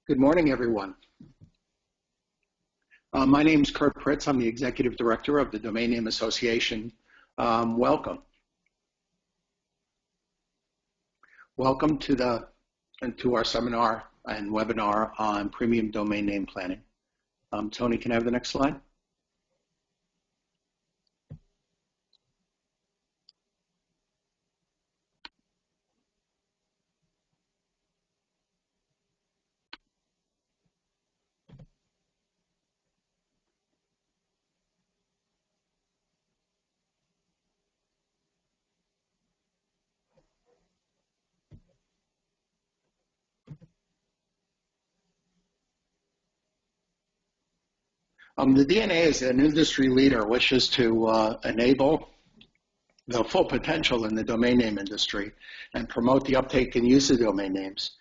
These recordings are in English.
Good morning, everyone. My name is Kurt Pritz. I'm the Executive Director of the Domain Name Association. Welcome. Welcome to our seminar and webinar on premium domain name planning. Tony, can I have the next slide? The DNA as an industry leader wishes to enable the full potential in the domain name industry and promote the uptake and use of domain names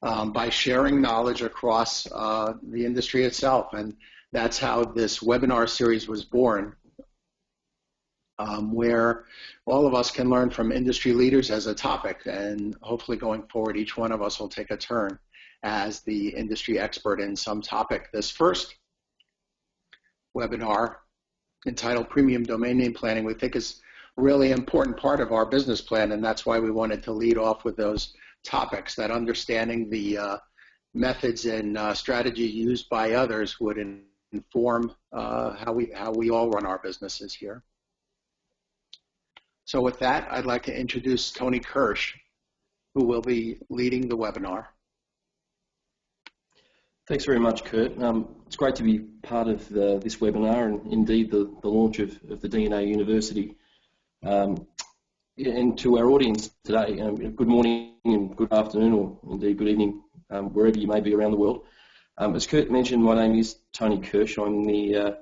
by sharing knowledge across the industry itself. And that's how this webinar series was born, where all of us can learn from industry leaders as a topic, and hopefully going forward each one of us will take a turn as the industry expert in some topic. This first webinar, entitled Premium Domain Name Planning, we think is a really important part of our business plan, and that's why we wanted to lead off with those topics, that understanding the methods and strategy used by others would inform how we all run our businesses here. So with that, I'd like to introduce Tony Kirsch, who will be leading the webinar. Thanks very much, Kurt. It's great to be part of this webinar and indeed the launch of the DNA University. And to our audience today, good morning and good afternoon, or indeed good evening, wherever you may be around the world. As Kurt mentioned, my name is Tony Kirsch. I'm the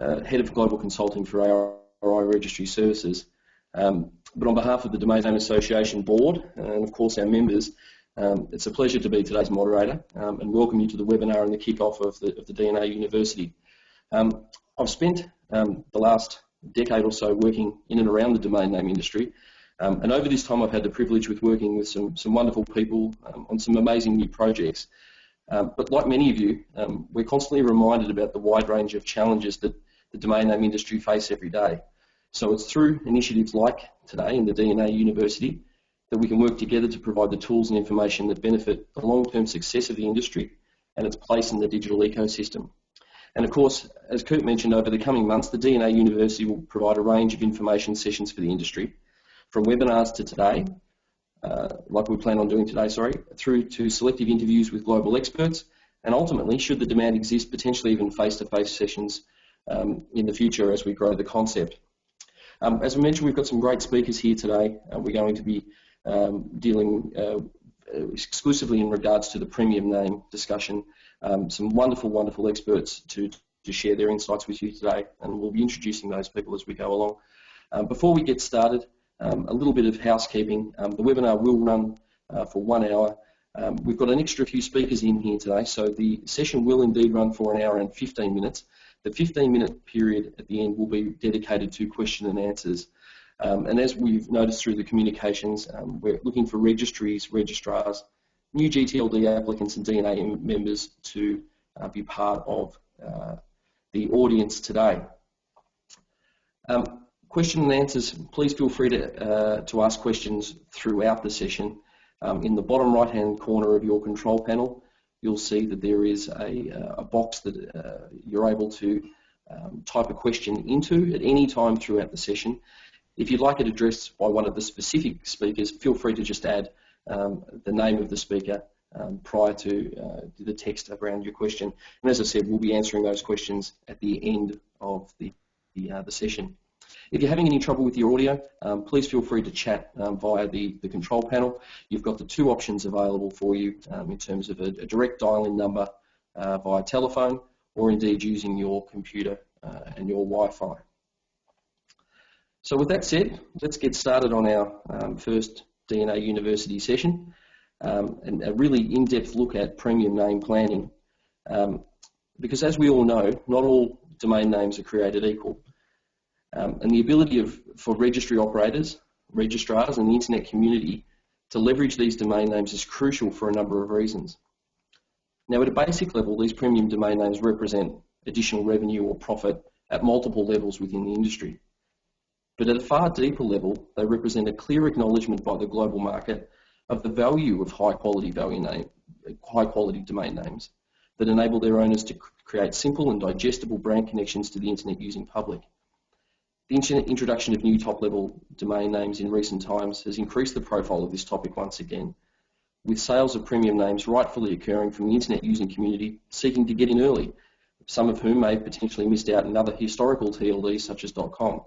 Head of Global Consulting for RI Registry Services. But on behalf of the Domain Name Association Board and of course our members, it's a pleasure to be today's moderator and welcome you to the webinar and the kick-off of the DNA University. I've spent the last decade or so working in and around the domain name industry, and over this time I've had the privilege with working with some wonderful people on some amazing new projects. But like many of you, we're constantly reminded about the wide range of challenges that the domain name industry face every day. So it's through initiatives like today in the DNA University that we can work together to provide the tools and information that benefit the long-term success of the industry and its place in the digital ecosystem. And of course, as Kurt mentioned, over the coming months, the DNA University will provide a range of information sessions for the industry, from webinars to today, like we plan on doing today, through to selective interviews with global experts, and ultimately, should the demand exist, potentially even face-to-face sessions in the future as we grow the concept. As we mentioned, we've got some great speakers here today. We're going to be dealing exclusively in regards to the premium name discussion. Some wonderful, wonderful experts to share their insights with you today, and we'll be introducing those people as we go along. Before we get started, a little bit of housekeeping. The webinar will run for 1 hour. We've got an extra few speakers in here today, so the session will indeed run for 1 hour and 15 minutes. The 15-minute period at the end will be dedicated to question and answers. And as we've noticed through the communications, we're looking for registries, registrars, new GTLD applicants and DNA members to be part of the audience today. Question and answers, please feel free to ask questions throughout the session. In the bottom right-hand corner of your control panel, you'll see that there is a box that you're able to type a question into at any time throughout the session. If you'd like it addressed by one of the specific speakers, feel free to just add the name of the speaker prior to the text around your question. And as I said, we'll be answering those questions at the end of the session. If you're having any trouble with your audio, please feel free to chat via the control panel. You've got the two options available for you in terms of a direct dial-in number via telephone, or indeed using your computer and your Wi-Fi. So with that said, let's get started on our first DNA University session and a really in-depth look at premium name planning. Because as we all know, not all domain names are created equal. And the ability for registry operators, registrars and the internet community to leverage these domain names is crucial for a number of reasons. Now, at a basic level, these premium domain names represent additional revenue or profit at multiple levels within the industry. But at a far deeper level, they represent a clear acknowledgement by the global market of the value of high-quality domain names that enable their owners to create simple and digestible brand connections to the internet using public. The introduction of new top-level domain names in recent times has increased the profile of this topic once again, with sales of premium names rightfully occurring from the internet using community seeking to get in early, some of whom may have potentially missed out on other historical TLDs such as .com.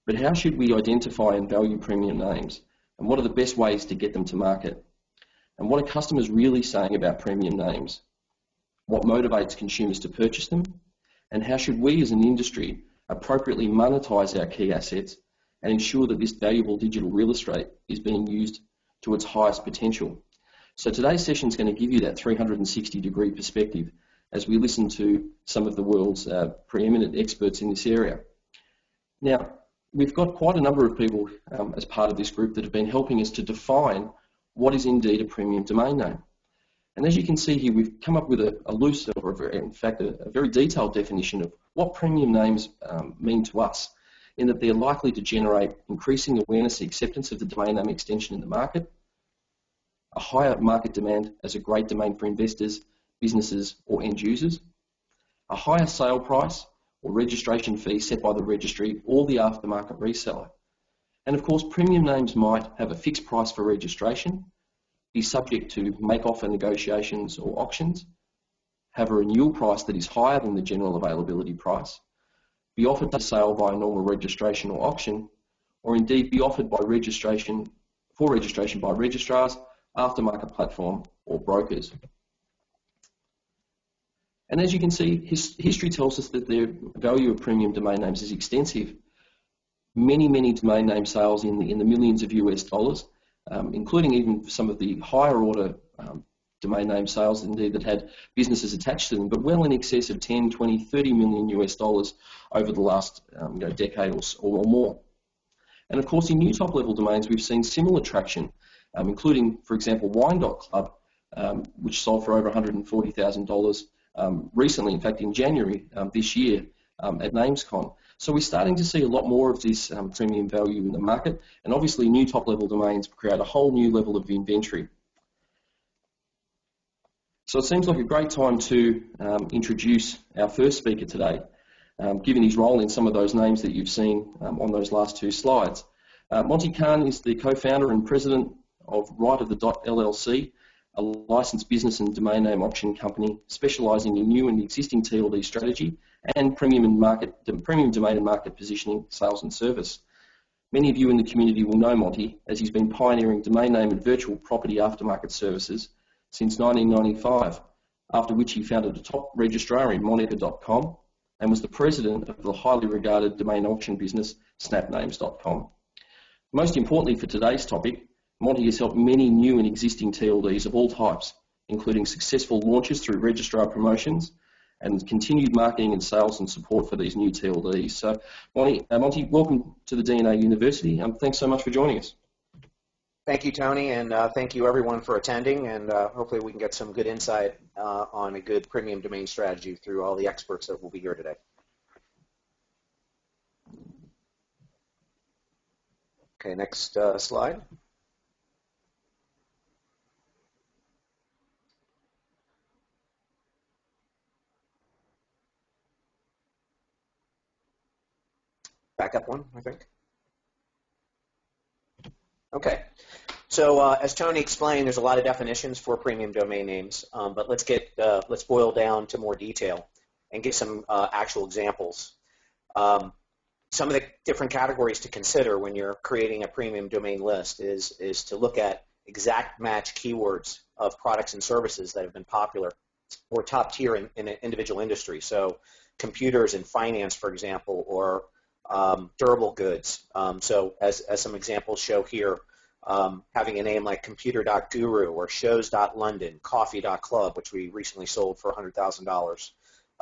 But how should we identify and value premium names? And what are the best ways to get them to market? And what are customers really saying about premium names? What motivates consumers to purchase them? And how should we as an industry appropriately monetize our key assets and ensure that this valuable digital real estate is being used to its highest potential? So today's session is going to give you that 360-degree perspective as we listen to some of the world's preeminent experts in this area. Now, we've got quite a number of people as part of this group that have been helping us to define what is indeed a premium domain name. And as you can see here, we've come up with a loose, or in fact a very detailed definition of what premium names mean to us, in that they're likely to generate increasing awareness and acceptance of the domain name extension in the market, a higher market demand as a great domain for investors, businesses or end users, a higher sale price or registration fee set by the registry or the aftermarket reseller. And of course, premium names might have a fixed price for registration, be subject to make-offer negotiations or auctions, have a renewal price that is higher than the general availability price, be offered for sale by a normal registration or auction, or indeed be offered by registration by registrars, aftermarket platform or brokers. And as you can see, history tells us that the value of premium domain names is extensive. Many domain name sales in the millions of US dollars, including even some of the higher order domain name sales indeed that had businesses attached to them, but well in excess of 10, 20, 30 million US dollars over the last decade or more. And of course, in new top-level domains, we've seen similar traction, including, for example, wine.club, which sold for over $140,000 recently, in fact in January this year at NamesCon. So we're starting to see a lot more of this premium value in the market, and obviously new top-level domains create a whole new level of inventory. So it seems like a great time to introduce our first speaker today, given his role in some of those names that you've seen on those last two slides. Monty Khan is the co-founder and president of Right of the LLC, a licensed business and domain name option company specialising in new and existing TLD strategy and premium domain and market positioning, sales and service. Many of you in the community will know Monty, as he's been pioneering domain name and virtual property aftermarket services since 1995, after which he founded a top registrar in monitor.com and was the president of the highly regarded domain auction business snapnames.com. Most importantly for today's topic, Monty has helped many new and existing TLDs of all types, including successful launches through registrar promotions and continued marketing and sales and support for these new TLDs. So, Monty, welcome to the DNA University. Thanks so much for joining us. Thank you, Tony, and thank you everyone for attending, and hopefully we can get some good insight on a good premium domain strategy through all the experts that will be here today. Okay, next slide. Back up one, I think. Okay, so as Tony explained, there's a lot of definitions for premium domain names, but let's boil down to more detail and give some actual examples. Some of the different categories to consider when you're creating a premium domain list is to look at exact match keywords of products and services that have been popular or top tier in an individual industry. So computers and finance, for example, or durable goods. So as some examples show here, having a name like computer.guru or shows.london, coffee.club, which we recently sold for $100,000,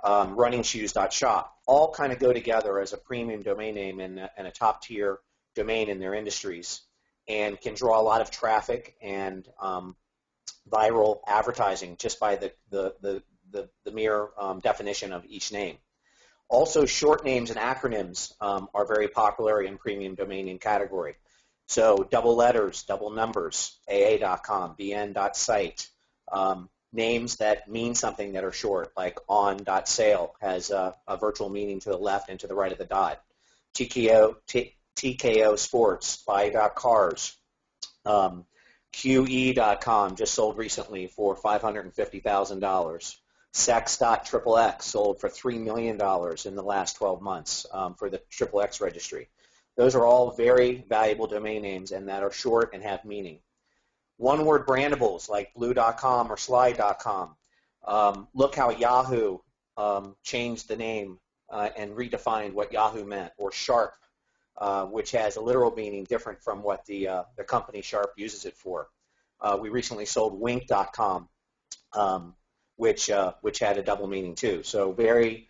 runningshoes.shop, all kind of go together as a premium domain name and a top tier domain in their industries, and can draw a lot of traffic and viral advertising just by the mere definition of each name. Also, short names and acronyms are very popular in premium domain name category. So double letters, double numbers, AA.com, BN.site, names that mean something that are short, like on.sale has a virtual meaning to the left and to the right of the dot. TKO Sports, buy.cars, QE.com just sold recently for $550,000. Sex.XXX sold for $3 million in the last 12 months for the XXX registry. Those are all very valuable domain names and that are short and have meaning. One-word brandables like blue.com or slide.com. Look how Yahoo changed the name and redefined what Yahoo meant, or Sharp, which has a literal meaning different from what the company Sharp uses it for. We recently sold wink.com, which had a double meaning too. So very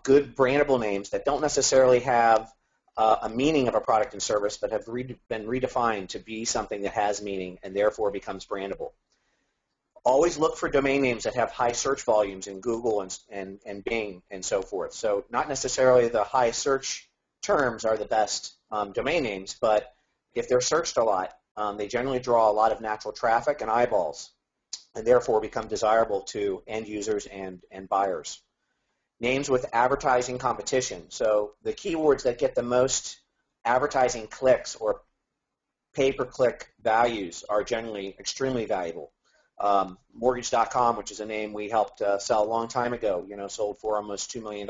good brandable names that don't necessarily have a meaning of a product and service, but have been redefined to be something that has meaning and therefore becomes brandable. Always look for domain names that have high search volumes in Google and Bing and so forth. So not necessarily the high search terms are the best domain names, but if they're searched a lot, they generally draw a lot of natural traffic and eyeballs, and therefore become desirable to end users and buyers. Names with advertising competition. So the keywords that get the most advertising clicks or pay-per-click values are generally extremely valuable. Mortgage.com, which is a name we helped sell a long time ago, sold for almost $2 million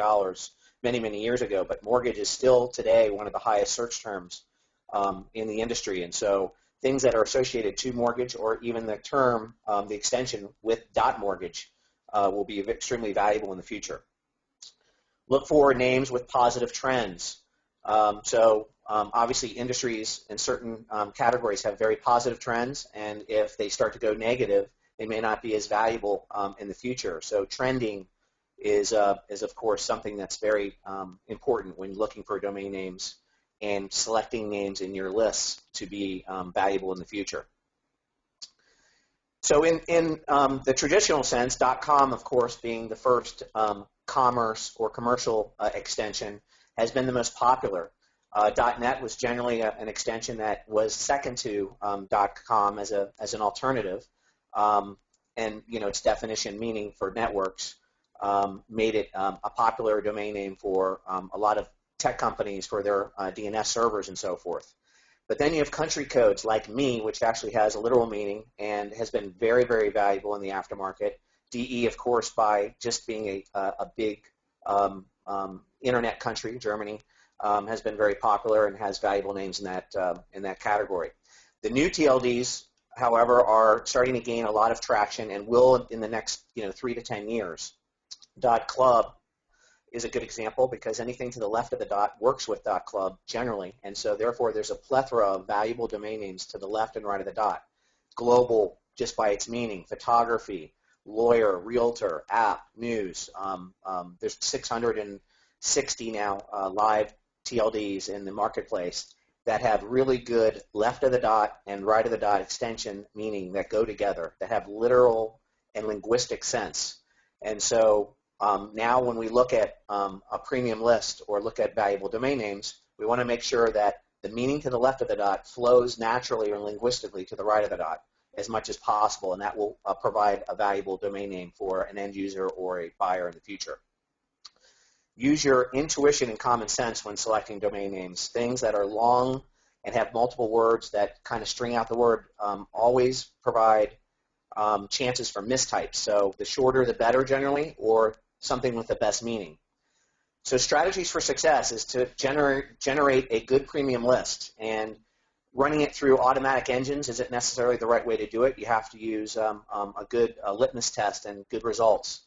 many, many years ago. But mortgage is still today one of the highest search terms in the industry. And so things that are associated to mortgage, or even the term, the extension with .mortgage, will be extremely valuable in the future. Look for names with positive trends. Obviously industries in certain categories have very positive trends, and if they start to go negative, they may not be as valuable in the future. So trending is of course something that's very important when looking for domain names and selecting names in your lists to be valuable in the future. So in the traditional sense, .com, of course, being the first commerce or commercial extension, has been the most popular. .net was generally an extension that was second to .com as an alternative, and its definition, meaning for networks, made it a popular domain name for a lot of tech companies for their DNS servers and so forth. But then you have country codes like me, which actually has a literal meaning and has been very, very valuable in the aftermarket. DE, of course, by just being a big internet country, Germany, has been very popular and has valuable names in that category. The new TLDs, however, are starting to gain a lot of traction and will in the next 3 to 10 years. .club is a good example because anything to the left of the dot works with .club generally, and so therefore there's a plethora of valuable domain names to the left and right of the dot. Global, just by its meaning, photography, lawyer, realtor, app, news. There's 660 now live TLDs in the marketplace that have really good left of the dot and right of the dot extension meaning that go together, that have literal and linguistic sense. And so now when we look at a premium list or look at valuable domain names, we want to make sure that the meaning to the left of the dot flows naturally or linguistically to the right of the dot as much as possible, and that will provide a valuable domain name for an end user or a buyer in the future. Use your intuition and common sense when selecting domain names. Things that are long and have multiple words that kind of string out the word always provide chances for mistypes. So the shorter the better generally, or something with the best meaning. So strategies for success is to generate a good premium list, and running it through automatic engines isn't necessarily the right way to do it. You have to use a good litmus test and good results.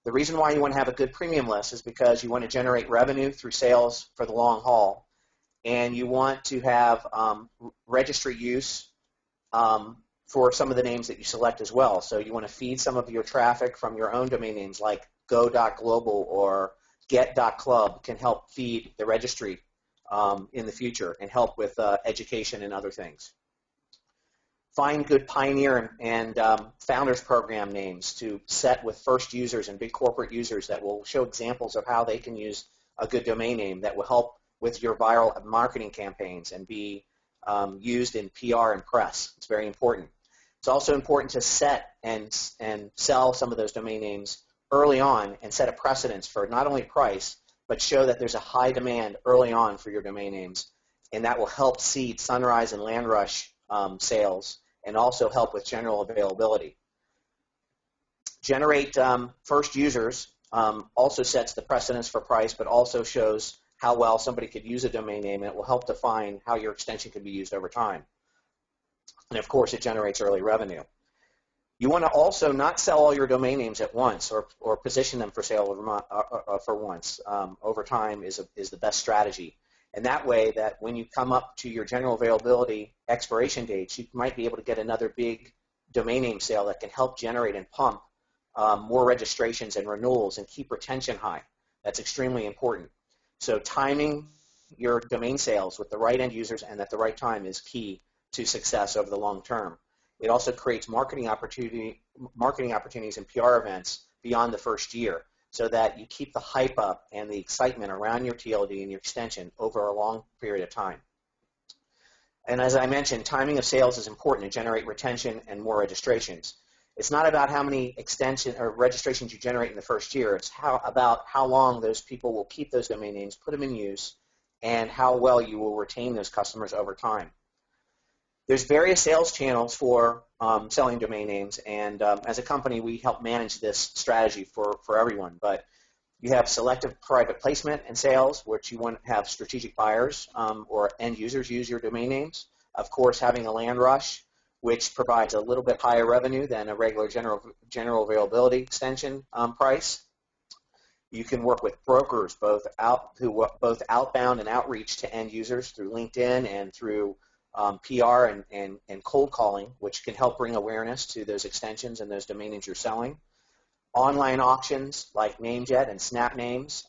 The reason why you want to have a good premium list is because you want to generate revenue through sales for the long haul, and you want to have registry use for some of the names that you select as well. So you want to feed some of your traffic from your own domain names like go.global or get.club can help feed the registry in the future and help with education and other things. Find good Pioneer and Founders program names to set with first users and big corporate users that will show examples of how they can use a good domain name that will help with your viral marketing campaigns and be used in PR and press. It's very important. It's also important to set and sell some of those domain names early on and set a precedence for not only price, but show that there's a high demand early on for your domain names, and that will help seed Sunrise and LandRush sales and also help with general availability. Generate first users also sets the precedence for price, but also shows how well somebody could use a domain name, and it will help define how your extension can be used over time. And of course, it generates early revenue. You want to also not sell all your domain names at once or position them for sale for once. Over time is the best strategy. And that way that when you come up to your general availability expiration dates, you might be able to get another big domain name sale that can help generate and pump more registrations and renewals and keep retention high. That's extremely important. So timing your domain sales with the right end users and at the right time is key to success over the long term. It also creates marketing opportunities and PR events beyond the first year so that you keep the hype up and the excitement around your TLD and your extension over a long period of time. And as I mentioned, timing of sales is important to generate retention and more registrations. It's not about how many extension or registrations you generate in the first year. It's about how long those people will keep those domain names, put them in use, and how well you will retain those customers over time. There's various sales channels for selling domain names, and as a company, we help manage this strategy for everyone. But you have selective private placement and sales, which you want to have strategic buyers or end users use your domain names. Of course, having a LandRush, which provides a little bit higher revenue than a regular general availability extension price. You can work with brokers, both outbound and outreach to end users through LinkedIn and through PR and cold calling, which can help bring awareness to those extensions and those domain names you're selling. Online auctions like NameJet and SnapNames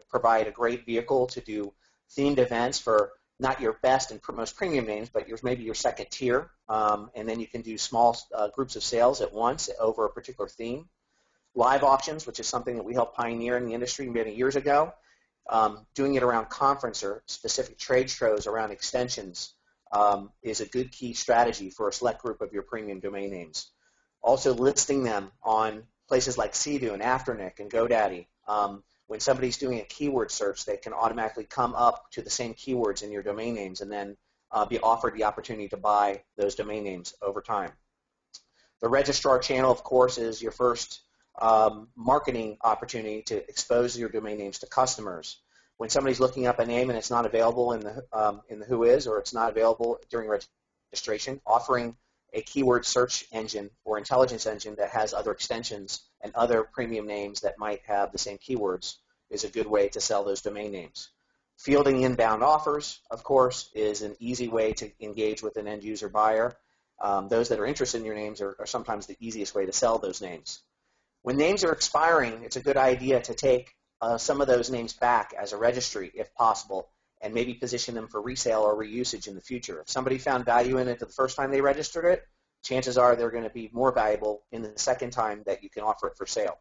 provide a great vehicle to do themed events for not your best and most premium names, but maybe your second tier, and then you can do small groups of sales at once over a particular theme. Live auctions, which is something that we helped pioneer in the industry many years ago, doing it around conference or specific trade shows around extensions is a good key strategy for a select group of your premium domain names. Also listing them on places like Sedo and Afternic and GoDaddy. When somebody's doing a keyword search, they can automatically come up to the same keywords in your domain names and then be offered the opportunity to buy those domain names over time. The registrar channel, of course, is your first marketing opportunity to expose your domain names to customers. When somebody's looking up a name and it's not available in the Whois or it's not available during registration, offering a keyword search engine or intelligence engine that has other extensions and other premium names that might have the same keywords is a good way to sell those domain names. Fielding inbound offers, of course, is an easy way to engage with an end user buyer. Those that are interested in your names are sometimes the easiest way to sell those names. When names are expiring, it's a good idea to take some of those names back as a registry if possible and maybe position them for resale or reusage in the future. If somebody found value in it the first time they registered it, chances are they're going to be more valuable in the second time that you can offer it for sale.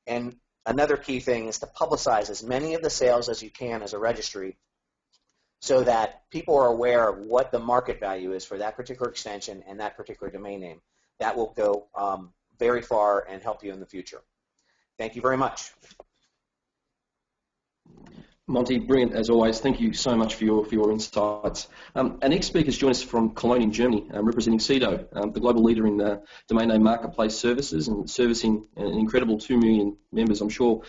And another key thing is to publicize as many of the sales as you can as a registry so that people are aware of what the market value is for that particular extension and that particular domain name. That will go very far and help you in the future. Thank you very much. Monty, brilliant as always. Thank you so much for your insights. Our next speaker has joined us from Cologne in Germany, representing Sedo, the global leader in domain name marketplace services and servicing an incredible 2 million members. I'm sure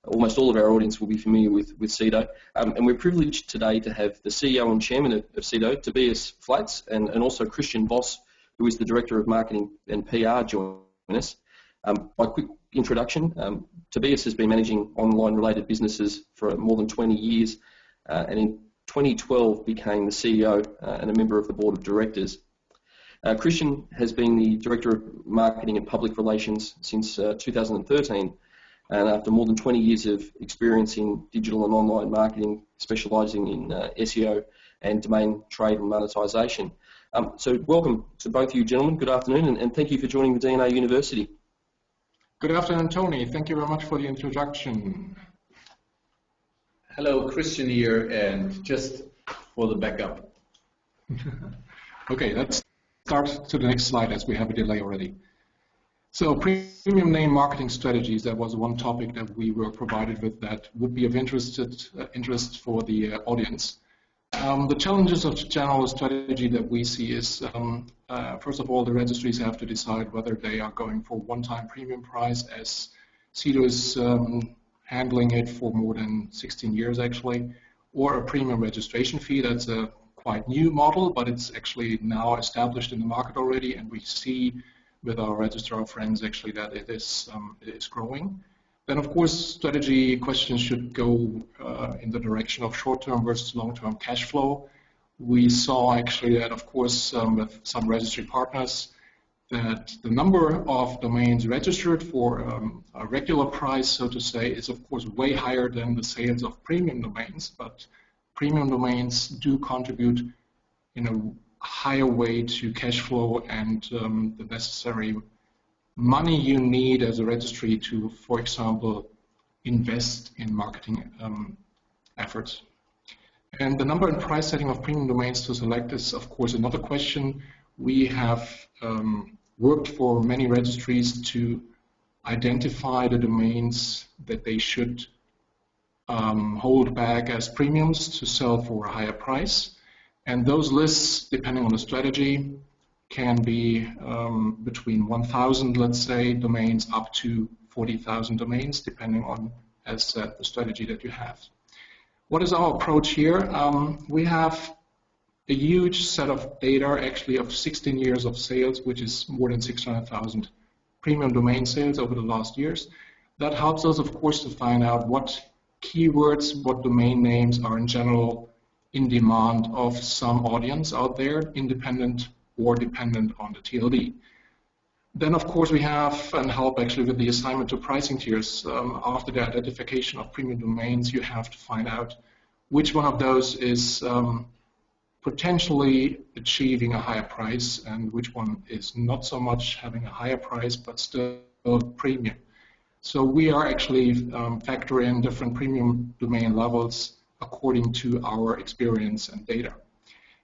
almost all of our audience will be familiar with Sedo. And we're privileged today to have the CEO and chairman of Sedo, Tobias Flatz, and also Christian Voss, who is the director of marketing and PR, join us. By quick introduction, Tobias has been managing online-related businesses for more than 20 years and in 2012 became the CEO and a member of the board of directors. Christian has been the Director of Marketing and Public Relations since 2013, and after more than 20 years of experience in digital and online marketing, specialising in SEO and domain trade and monetisation. So welcome to both of you gentlemen. Good afternoon, and thank you for joining the DNA University. Good afternoon, Tony. Thank you very much for the introduction. Hello, Christian here, and just for the backup. Okay, let's start to the next slide as we have a delay already. So premium name marketing strategies, that was one topic that we were provided with that would be of interest for the audience. The challenges of general strategy that we see is, first of all, the registries have to decide whether they are going for one-time premium price, as Sedo is handling it for more than 16 years actually, or a premium registration fee. That's a quite new model, but it's actually now established in the market already, and we see with our registrar friends actually that it is growing. Then, of course, strategy questions should go in the direction of short-term versus long-term cash flow. We saw actually that, of course, with some registry partners, that the number of domains registered for a regular price, so to say, is of course way higher than the sales of premium domains, but premium domains do contribute in a higher way to cash flow and the necessary money you need as a registry to, for example, invest in marketing efforts. And the number and price setting of premium domains to select is, of course, another question. We have worked for many registries to identify the domains that they should hold back as premiums to sell for a higher price. And those lists, depending on the strategy, can be between 1,000, let's say, domains up to 40,000 domains, depending on, as said, the strategy that you have. What is our approach here? We have a huge set of data, actually, of 16 years of sales, which is more than 600,000 premium domain sales over the last years. That helps us, of course, to find out what keywords, what domain names are in general in demand of some audience out there, independent or dependent on the TLD. Then, of course, we have and help actually with the assignment to pricing tiers. After the identification of premium domains, you have to find out which one of those is potentially achieving a higher price and which one is not so much having a higher price but still premium. So we are actually factoring in different premium domain levels according to our experience and data.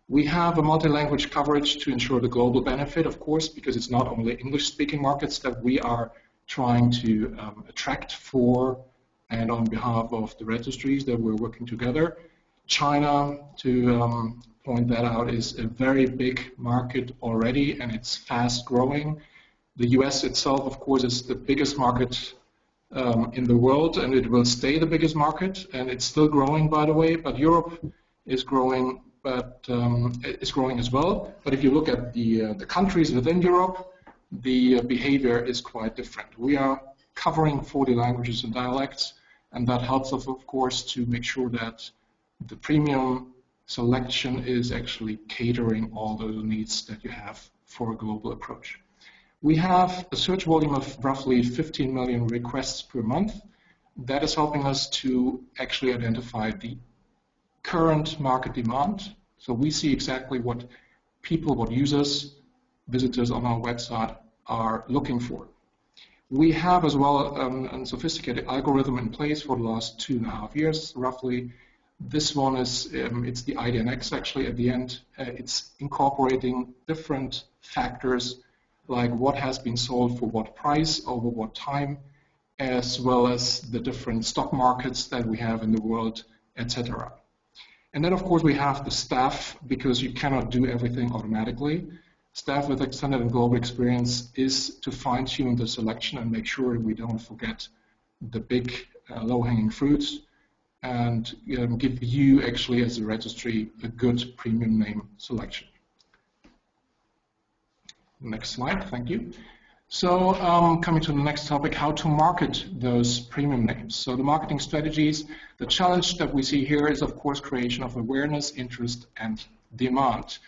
We have a multi-language coverage to ensure the global benefit, of course, because it's not only English-speaking markets that we are trying to attract for and on behalf of the registries that we're working together. China, to point that out, is a very big market already, and it's fast growing. The US itself, of course, is the biggest market in the world, and it will stay the biggest market, and it's still growing, by the way, but Europe is growing, but it's growing as well. But if you look at the countries within Europe, the behavior is quite different. We are covering 40 languages and dialects, and that helps us, of course, to make sure that the premium selection is actually catering all those needs that you have for a global approach. We have a search volume of roughly 15 million requests per month. That is helping us to actually identify the current market demand. So we see exactly what people, what users, visitors on our website are looking for. We have as well a sophisticated algorithm in place for the last 2.5 years, roughly. This one is, it's the IDNX actually at the end. It's incorporating different factors like what has been sold for what price over what time, as well as the different stock markets that we have in the world, etc. And then, of course, we have the staff, because you cannot do everything automatically. Staff with extended and global experience is to fine-tune the selection and make sure we don't forget the big low-hanging fruits and give you, actually, as a registry, a good premium name selection. Next slide, thank you. So coming to the next topic, how to market those premium names. So the marketing strategies, the challenge that we see here is, of course, creation of awareness, interest, and demand.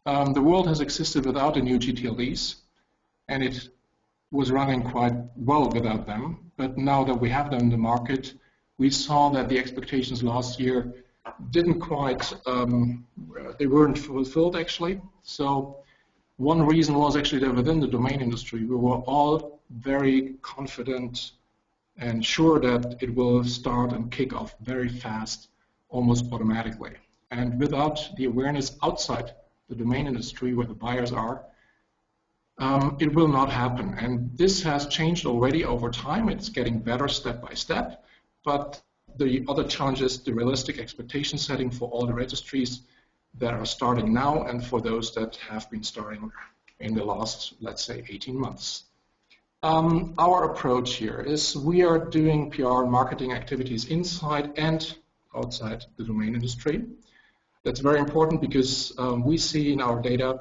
The world has existed without the new GTLDs, and it was running quite well without them. But now that we have them in the market, we saw that the expectations last year didn't quite, they weren't fulfilled actually. So one reason was actually that within the domain industry, we were all very confident and sure that it will start and kick off very fast, almost automatically. And without the awareness outside the domain industry where the buyers are, it will not happen. And this has changed already over time. It's getting better step by step. But the other challenge is the realistic expectation setting for all the registries that are starting now and for those that have been starting in the last, let's say, 18 months. Our approach here is we are doing PR and marketing activities inside and outside the domain industry. That's very important because we see in our data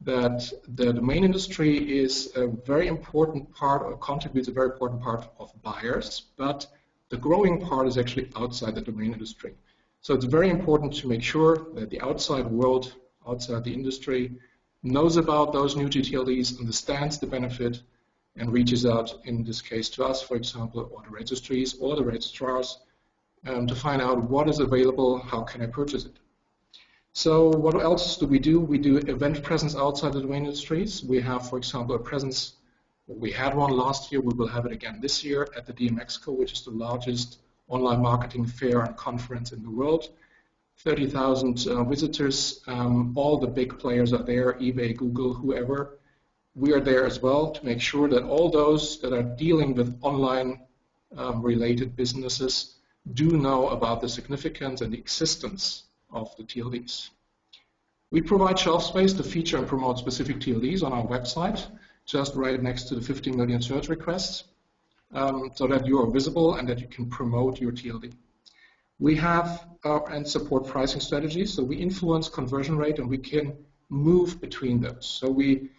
that the domain industry is a very important part, or contributes a very important part of buyers, but the growing part is actually outside the domain industry. So it's very important to make sure that the outside world, outside the industry, knows about those new GTLDs, understands the benefit, and reaches out, in this case to us, for example, or the registries or the registrars, to find out what is available, how can I purchase it. So what else do? We do event presence outside the domain industries. We have, for example, a presence, we had one last year, we will have it again this year at the DMEXCO, which is the largest online marketing fair and conference in the world. 30,000 visitors, all the big players are there, eBay, Google, whoever. We are there as well to make sure that all those that are dealing with online related businesses do know about the significance and the existence of the TLDs. We provide shelf space to feature and promote specific TLDs on our website, just right next to the 50 million search requests, so that you are visible and that you can promote your TLD. We have and support pricing strategies, so we influence conversion rate and we can move between those. So we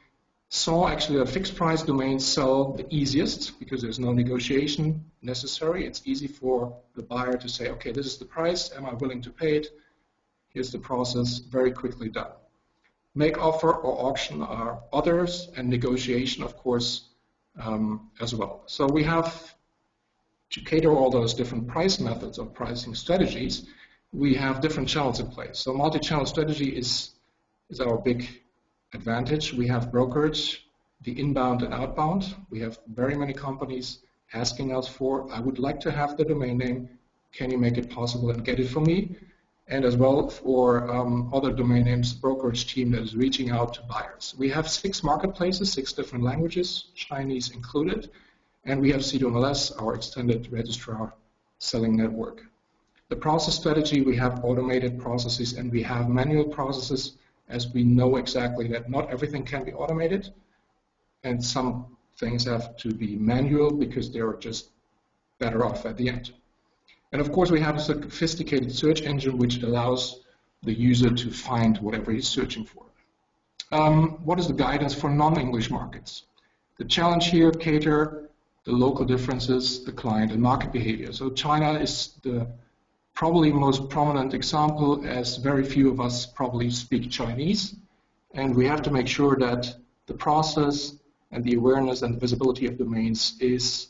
saw actually that fixed price domains sell the easiest because there's no negotiation necessary. It's easy for the buyer to say, okay, this is the price, am I willing to pay it? Here's the process, very quickly done. Make offer or auction are others, and negotiation, of course, as well. So we have to cater all those different price methods or pricing strategies. We have different channels in place. So multi-channel strategy is our big advantage. We have brokerage, the inbound and outbound. We have very many companies asking us for, I would like to have the domain name. Can you make it possible and get it for me? And as well for other domain names, brokerage team that is reaching out to buyers. We have 6 marketplaces, 6 different languages, Chinese included, and we have Sedo MLS, our extended registrar selling network. The process strategy, we have automated processes and we have manual processes, as we know exactly that not everything can be automated, and some things have to be manual because they're just better off at the end. And of course, we have a sophisticated search engine which allows the user to find whatever he's searching for. What is the guidance for non-English markets? The challenge here, cater the local differences, the client and market behavior. So China is the probably most prominent example, as very few of us probably speak Chinese, and we have to make sure that the process and the awareness and visibility of domains is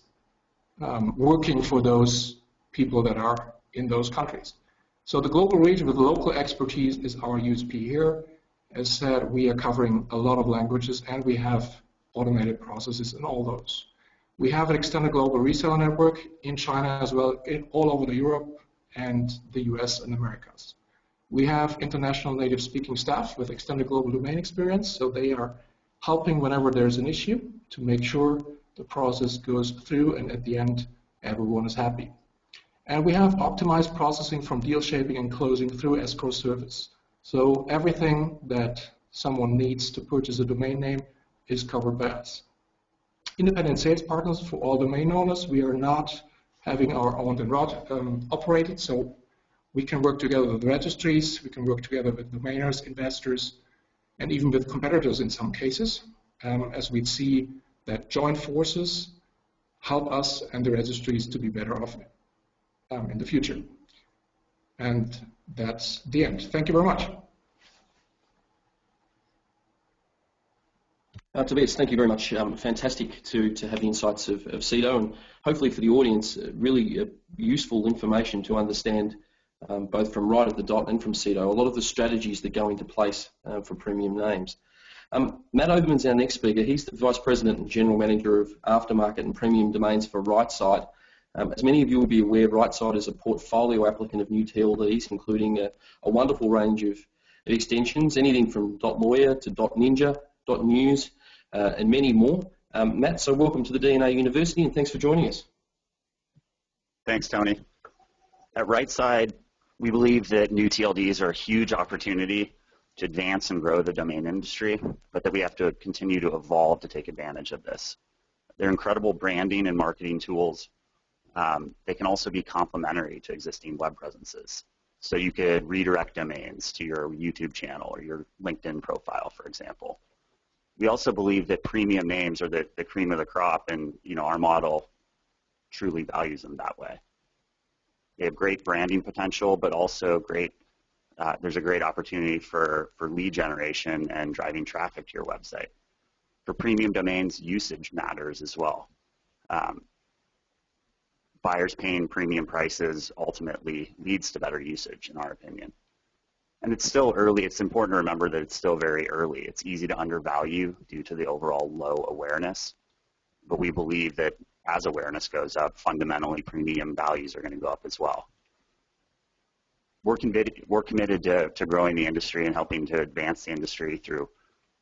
working for those people that are in those countries. So the global reach with local expertise is our USP here. As said, we are covering a lot of languages and we have automated processes in all those. We have an extended global reseller network in China as well, all over Europe and the US and Americas. We have international native speaking staff with extended global domain experience, so they are helping whenever there's an issue to make sure the process goes through and at the end everyone is happy. And we have optimized processing from deal shaping and closing through escrow service. So everything that someone needs to purchase a domain name is covered by us. Independent sales partners for all domain owners. We are not having our owned and operated, so we can work together with registries, we can work together with domainers, investors, and even with competitors in some cases, as we see that joint forces help us and the registries to be better off in the future. And that's the end. Thank you very much. Tobias, thank you very much. Fantastic to have the insights of Sedo, and hopefully for the audience, really useful information to understand both from right at the dot and from Sedo, a lot of the strategies that go into place for premium names. Matt Overman's our next speaker. He's the Vice President and General Manager of Aftermarket and Premium Domains for RIGHTSIDE. As many of you will be aware, RIGHTSIDE is a portfolio applicant of new TLDs, including a wonderful range of extensions, anything from .lawyer to .ninja, .news, and many more. Matt, so welcome to the DNA University, and thanks for joining us. Thanks, Tony. At RIGHTSIDE, we believe that new TLDs are a huge opportunity to advance and grow the domain industry, but that we have to continue to evolve to take advantage of this. They're incredible branding and marketing tools. They can also be complementary to existing web presences. So you could redirect domains to your YouTube channel or your LinkedIn profile, for example. We also believe that premium names are the cream of the crop, and our model truly values them that way. They have great branding potential, but also there's a great opportunity for lead generation and driving traffic to your website. For premium domains, usage matters as well. Buyers paying premium prices ultimately leads to better usage, in our opinion. And it's still early. It's important to remember that it's still very early. It's easy to undervalue due to the overall low awareness. But we believe that as awareness goes up, fundamentally premium values are going to go up as well. We're committed to growing the industry and helping to advance the industry through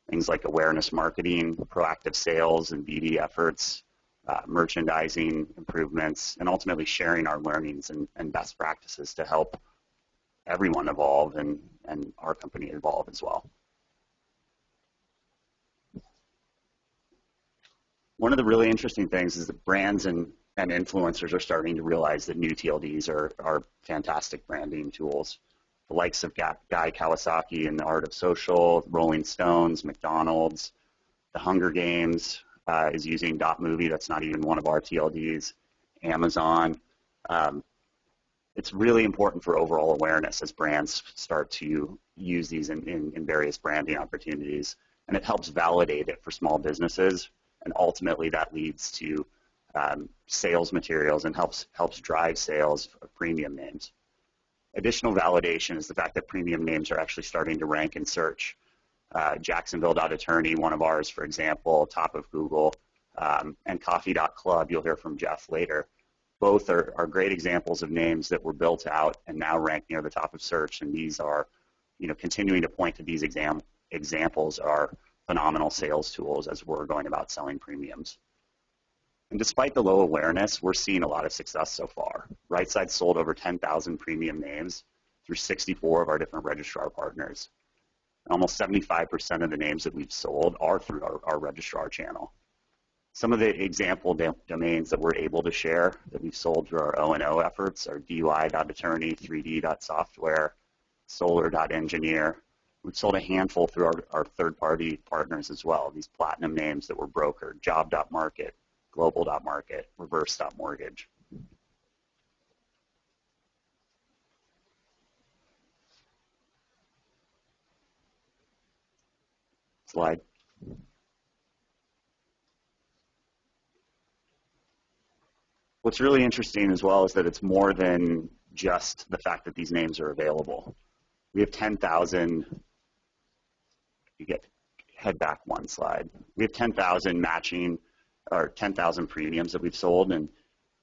things like awareness marketing, proactive sales and BD efforts, merchandising improvements, and ultimately sharing our learnings and best practices to help everyone evolve and our company evolve as well. One of the really interesting things is that brands and influencers are starting to realize that new TLDs are fantastic branding tools. The likes of Guy Kawasaki in The Art of Social, Rolling Stones, McDonald's, The Hunger Games is using .movie. That's not even one of our TLDs. Amazon. It's really important for overall awareness as brands start to use these in various branding opportunities, and it helps validate it for small businesses. And ultimately, that leads to sales materials and helps drive sales of premium names. Additional validation is the fact that premium names are actually starting to rank in search. Jacksonville.attorney, one of ours, for example, top of Google, and Coffee.club, you'll hear from Jeff later. Both are great examples of names that were built out and now rank near the top of search, and these are, continuing to point to these examples are phenomenal sales tools as we're going about selling premiums. And despite the low awareness, we're seeing a lot of success so far. RIGHTSIDE sold over 10,000 premium names through 64 of our different registrar partners. And almost 75% of the names that we've sold are through our registrar channel. Some of the example domains that we're able to share that we've sold through our O&O efforts are DUI.attorney, 3D.software, Solar.engineer. We've sold a handful through our third-party partners as well, these platinum names that were brokered, Job.market, Global.market, Reverse.mortgage. Slide. What's really interesting as well is that it's more than just the fact that these names are available. We have 10,000, head back one slide. We have 10,000 matching, or 10,000 premiums that we've sold, and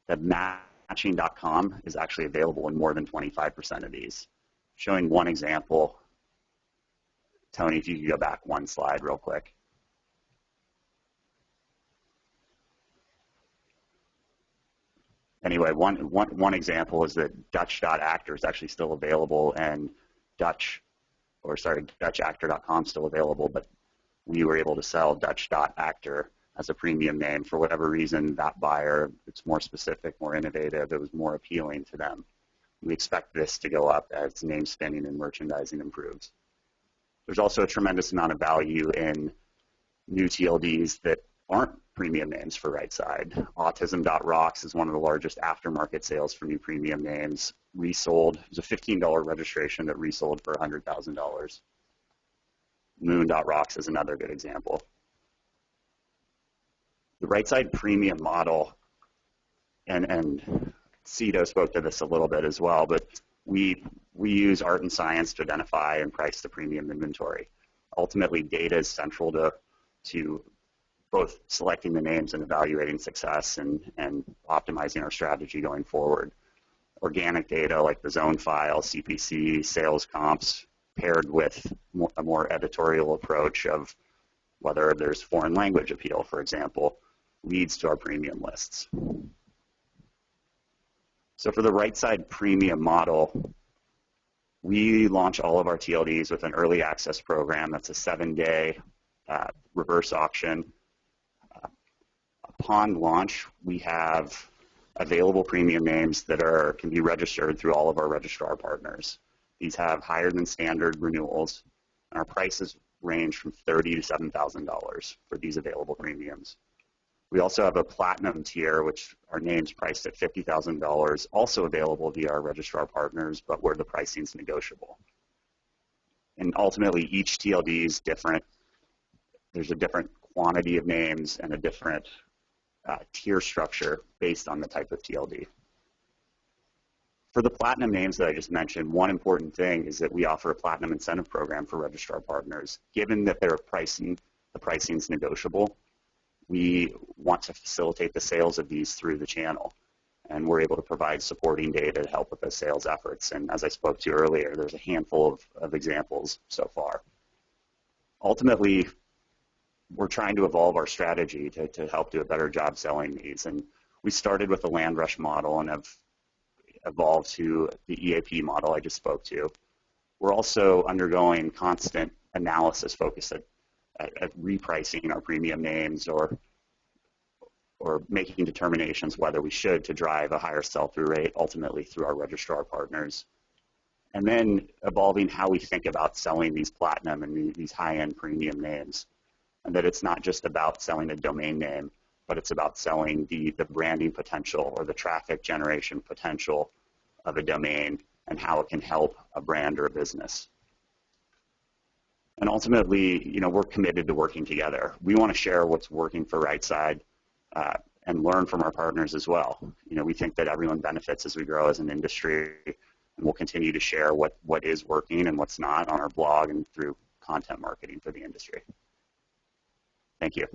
the matching.com is actually available in more than 25% of these. Showing one example. Tony, if you could go back one slide real quick. Anyway, one example is that Dutch.actor is actually still available, and DutchActor.com still available, but we were able to sell Dutch.actor as a premium name. For whatever reason, that buyer, it's more specific, more innovative, it was more appealing to them. We expect this to go up as name spinning and merchandising improves. There's also a tremendous amount of value in new TLDs that aren't premium names for RIGHTSIDE. Autism.rocks is one of the largest aftermarket sales for new premium names. Resold, it was a $15 registration that resold for $100,000. Moon.rocks is another good example. The RIGHTSIDE premium model, and Sedo spoke to this a little bit as well, but We use art and science to identify and price the premium inventory. Ultimately, data is central to both selecting the names and evaluating success and optimizing our strategy going forward. Organic data like the zone file, CPC, sales comps, paired with a more editorial approach of whether there's foreign language appeal, for example, leads to our premium lists. So for the RIGHTSIDE premium model, we launch all of our TLDs with an early access program. That's a 7-day reverse auction. Upon launch, we have available premium names that can be registered through all of our registrar partners. These have higher than standard renewals, and our prices range from $30,000 to $7,000 for these available premiums. We also have a platinum tier, which our names priced at $50,000, also available via our registrar partners, but where the pricing is negotiable. And ultimately, each TLD is different. There's a different quantity of names and a different tier structure based on the type of TLD. For the platinum names that I just mentioned, one important thing is that we offer a platinum incentive program for registrar partners. Given that the pricing is negotiable, we want to facilitate the sales of these through the channel, and we're able to provide supporting data to help with those sales efforts. And as I spoke to earlier, there's a handful of examples so far. Ultimately, we're trying to evolve our strategy to help do a better job selling these. And we started with the land rush model and have evolved to the EAP model I just spoke to. We're also undergoing constant analysis focused at repricing our premium names or making determinations whether we should to drive a higher sell-through rate ultimately through our registrar partners. And then evolving how we think about selling these platinum and these high-end premium names. And that it's not just about selling a domain name, but it's about selling the branding potential or the traffic generation potential of a domain and how it can help a brand or a business. And ultimately, we're committed to working together. We want to share what's working for RIGHTSIDE and learn from our partners as well. We think that everyone benefits as we grow as an industry, and we'll continue to share what is working and what's not on our blog and through content marketing for the industry. Thank you.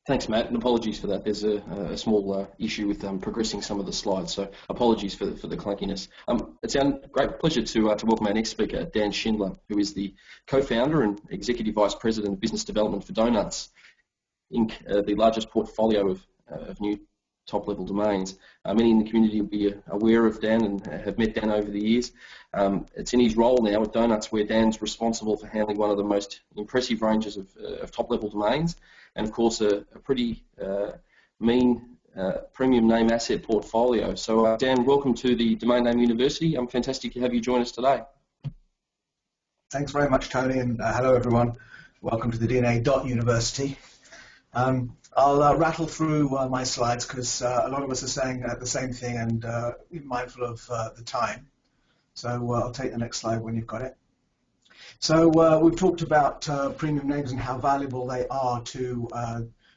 Thanks, Matt, and apologies for that. There's a small issue with progressing some of the slides, so apologies for the clunkiness. It's our great pleasure to welcome our next speaker, Dan Schindler, who is the co-founder and Executive Vice President of Business Development for Donuts, Inc., the largest portfolio of new top-level domains. Many in the community will be aware of Dan and have met Dan over the years. It's in his role now at Donuts where Dan's responsible for handling one of the most impressive ranges of top-level domains, and of course a pretty mean premium name asset portfolio. So Dan, welcome to the Domain Name University. Fantastic to have you join us today. Thanks very much, Tony, and hello everyone. Welcome to the DNA.University. I'll rattle through my slides because a lot of us are saying the same thing and be mindful of the time. So I'll take the next slide when you've got it. So we've talked about premium names and how valuable they are to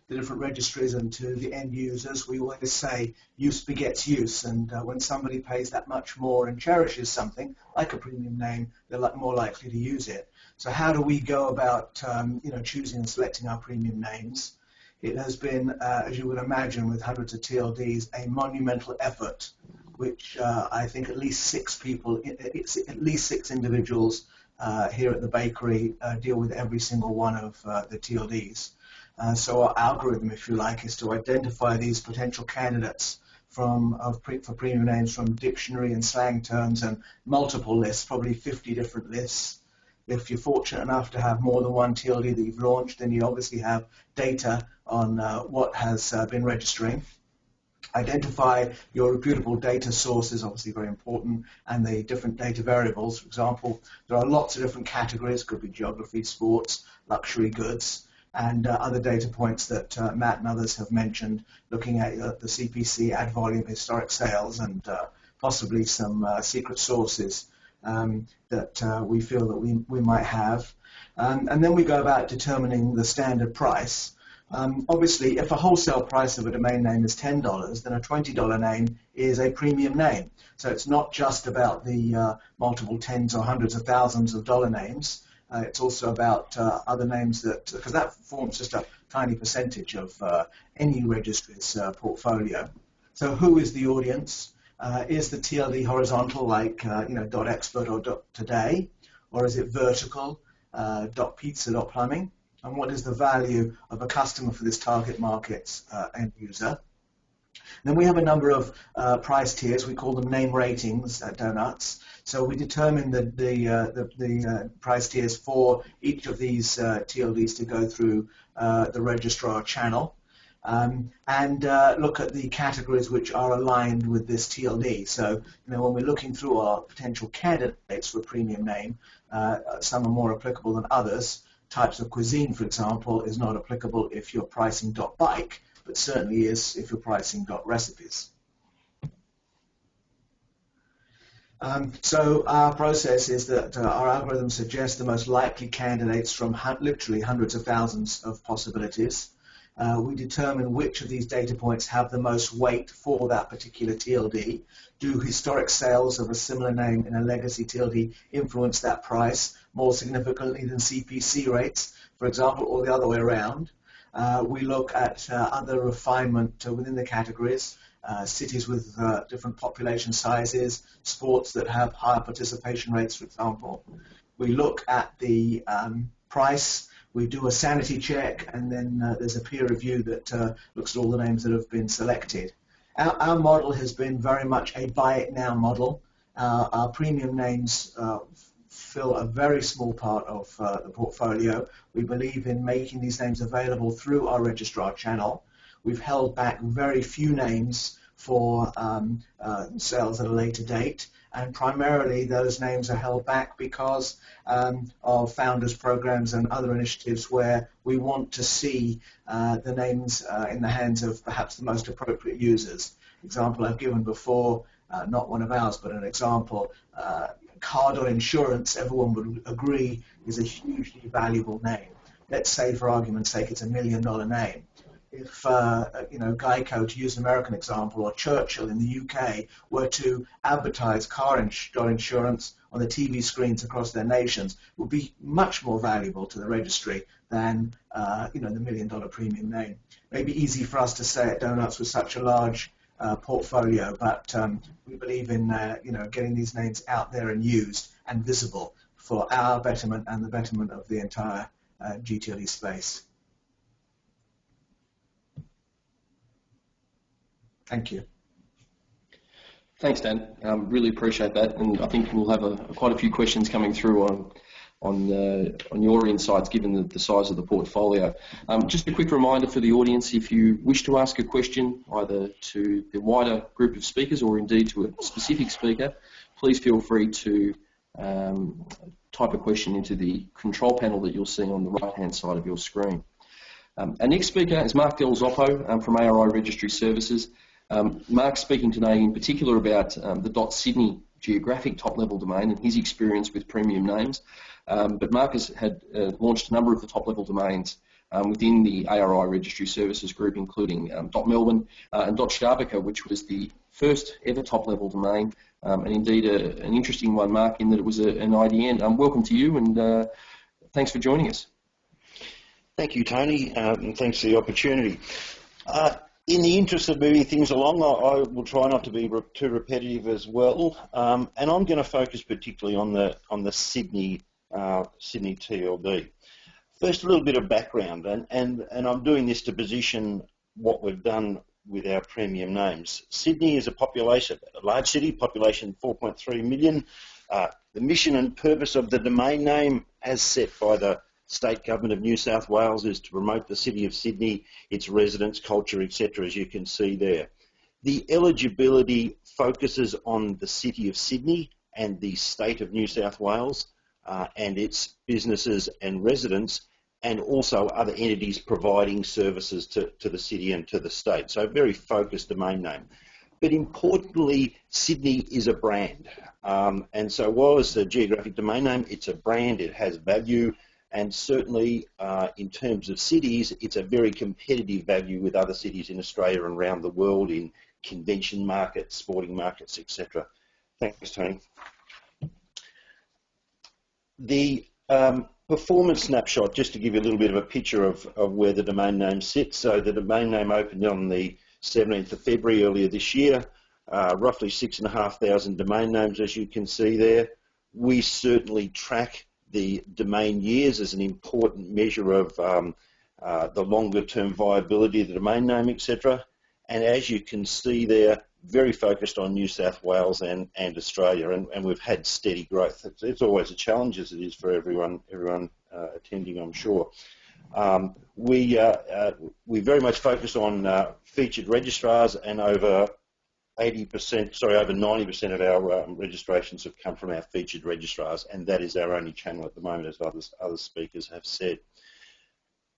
the different registries and to the end users. We always say use begets use, and when somebody pays that much more and cherishes something like a premium name, they're more likely to use it. So how do we go about choosing and selecting our premium names? It has been, as you would imagine, with hundreds of TLDs, a monumental effort, which I think at least six individuals here at the bakery deal with every single one of the TLDs. So our algorithm, if you like, is to identify these potential candidates for premium names from dictionary and slang terms and multiple lists, probably 50 different lists. If you're fortunate enough to have more than one TLD that you've launched, then you obviously have data on what has been registering. Identify your reputable data sources, obviously very important, and the different data variables. For example, there are lots of different categories, could be geography, sports, luxury goods, and other data points that Matt and others have mentioned, looking at the CPC, ad volume, historic sales, and possibly some secret sources that we feel that we might have. And then we go about determining the standard price. Obviously, if a wholesale price of a domain name is $10, then a $20 name is a premium name. So it's not just about the multiple tens or hundreds of thousands of dollar names. It's also about other names because that forms just a tiny percentage of any registry's portfolio. So who is the audience? Is the TLD horizontal like .expert or .today, or is it vertical, .pizza, .plumbing? And what is the value of a customer for this target market's end user? Then we have a number of price tiers. We call them name ratings at Donuts. So we determine the price tiers for each of these TLDs to go through the registrar channel. And look at the categories which are aligned with this TLD. So, when we're looking through our potential candidates for a premium name, some are more applicable than others. Types of cuisine, for example, is not applicable if you're pricing .bike, but certainly is if you're pricing .recipes. So our process is that our algorithm suggests the most likely candidates from literally hundreds of thousands of possibilities. We determine which of these data points have the most weight for that particular TLD. Do historic sales of a similar name in a legacy TLD influence that price more significantly than CPC rates, for example, or the other way around? We look at other refinement within the categories, cities with different population sizes, sports that have higher participation rates, for example. We look at the price. We do a sanity check, and then there's a peer review that looks at all the names that have been selected. Our model has been very much a buy it now model. Our premium names fill a very small part of the portfolio. We believe in making these names available through our registrar channel. We've held back very few names for sales at a later date, and primarily those names are held back because of founders programs and other initiatives where we want to see the names in the hands of perhaps the most appropriate users. Example I've given before, not one of ours, but an example, car.insurance, everyone would agree, is a hugely valuable name. Let's say, for argument's sake, it's $1 million name. If Geico, to use an American example, or Churchill in the UK were to advertise car.insurance on the TV screens across their nations, would be much more valuable to the registry than the $1 million premium name. Maybe easy for us to say at Donuts with such a large portfolio, but we believe in getting these names out there and used and visible for our betterment and the betterment of the entire GTLD space. Thank you. Thanks, Dan. Really appreciate that, and I think we'll have quite a few questions coming through on your insights, given the size of the portfolio. Just a quick reminder for the audience: if you wish to ask a question, either to the wider group of speakers or indeed to a specific speaker, please feel free to type a question into the control panel that you'll see on the right-hand side of your screen. Our next speaker is Mark Del Zoppo from ARI Registry Services. Mark's speaking today in particular about the .Sydney geographic top-level domain and his experience with premium names. But Mark has launched a number of the top-level domains within the ARI Registry Services group, including .Melbourne and .Shabaka, which was the first ever top-level domain, and indeed an interesting one, Mark, in that it was an IDN. Welcome to you, and thanks for joining us. Thank you, Tony, and thanks for the opportunity. In the interest of moving things along, I will try not to be too repetitive as well, and I'm going to focus particularly on the Sydney TLD. First, a little bit of background, and I'm doing this to position what we've done with our premium names. Sydney is a large city, population 4.3 million. The mission and purpose of the domain name, as set by the State Government of New South Wales, is to promote the City of Sydney, its residents, culture, etc., as you can see there. The eligibility focuses on the City of Sydney and the State of New South Wales and its businesses and residents, and also other entities providing services to the city and to the state. So a very focused domain name. But importantly, Sydney is a brand. And so while it's a geographic domain name, it's a brand, it has value, and certainly in terms of cities, it's a very competitive value with other cities in Australia and around the world in convention markets, sporting markets, etc. Thanks, Tony. The performance snapshot, just to give you a little bit of a picture of where the domain name sits. So the domain name opened on the 17th of February earlier this year, roughly 6,500 domain names, as you can see there. We certainly track the domain years as an important measure of the longer term viability of the domain name, etc. And as you can see there, very focused on New South Wales and Australia, and we've had steady growth. It's always a challenge, as it is for everyone attending, I'm sure. We very much focus on featured registrars, and over 90% of our registrations have come from our featured registrars, and that is our only channel at the moment, as other speakers have said.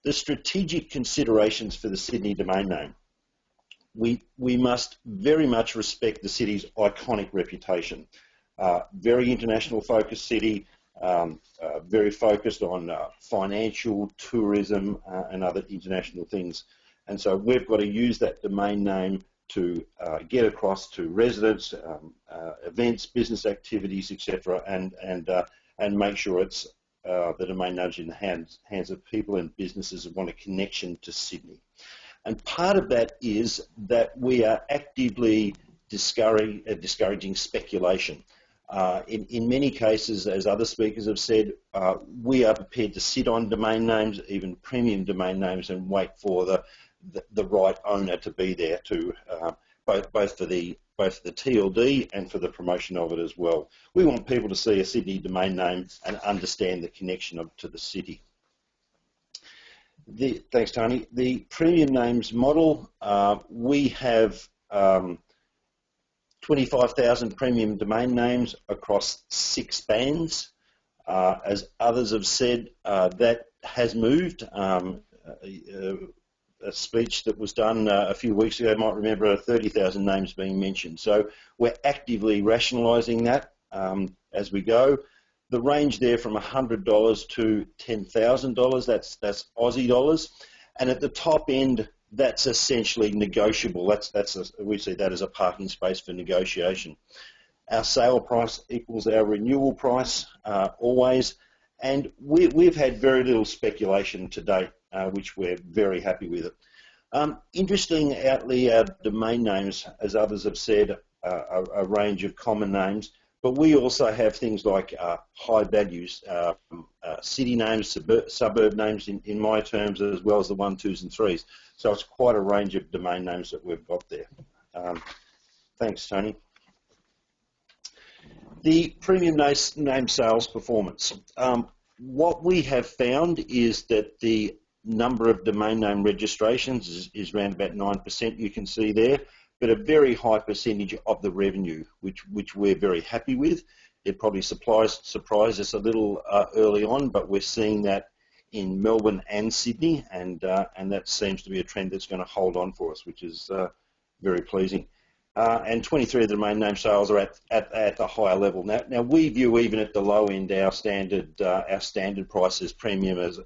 The strategic considerations for the Sydney domain name. We must very much respect the city's iconic reputation. Very international focused city, very focused on financial, tourism and other international things. And so we've got to use that domain name to get across to residents, events, business activities, etc., and make sure it's the domain name's in the hands of people and businesses who want a connection to Sydney. And part of that is that we are actively discouraging speculation. In many cases, as other speakers have said, we are prepared to sit on domain names, even premium domain names, and wait for the right owner to be there to both for the TLD and for the promotion of it as well. We want people to see a Sydney domain name and understand the connection to the city. Thanks, Tony. The premium names model, we have 25,000 premium domain names across 6 bands. As others have said, that has moved. A speech that was done a few weeks ago, you might remember 30,000 names being mentioned. So we're actively rationalising that as we go. The range there from $100 to $10,000, that's Aussie dollars, and at the top end, that's essentially negotiable. We see that as a parking space for negotiation. Our sale price equals our renewal price always, and we've had very little speculation to date, which we're very happy with it. Interestingly, our domain names, as others have said, are a range of common names. But we also have things like high values, city names, suburb names in my terms, as well as the 1, 2s and 3s. So it's quite a range of domain names that we've got there. Thanks, Tony. The premium name sales performance. What we have found is that the number of domain name registrations is around about 9%, you can see there. But a very high percentage of the revenue, which we're very happy with. It probably surprised us a little early on, but we're seeing that in Melbourne and Sydney, and that seems to be a trend that's going to hold on for us, which is very pleasing. And 23 of the domain name sales are at the higher level. Now we view even at the low end our standard price as premium as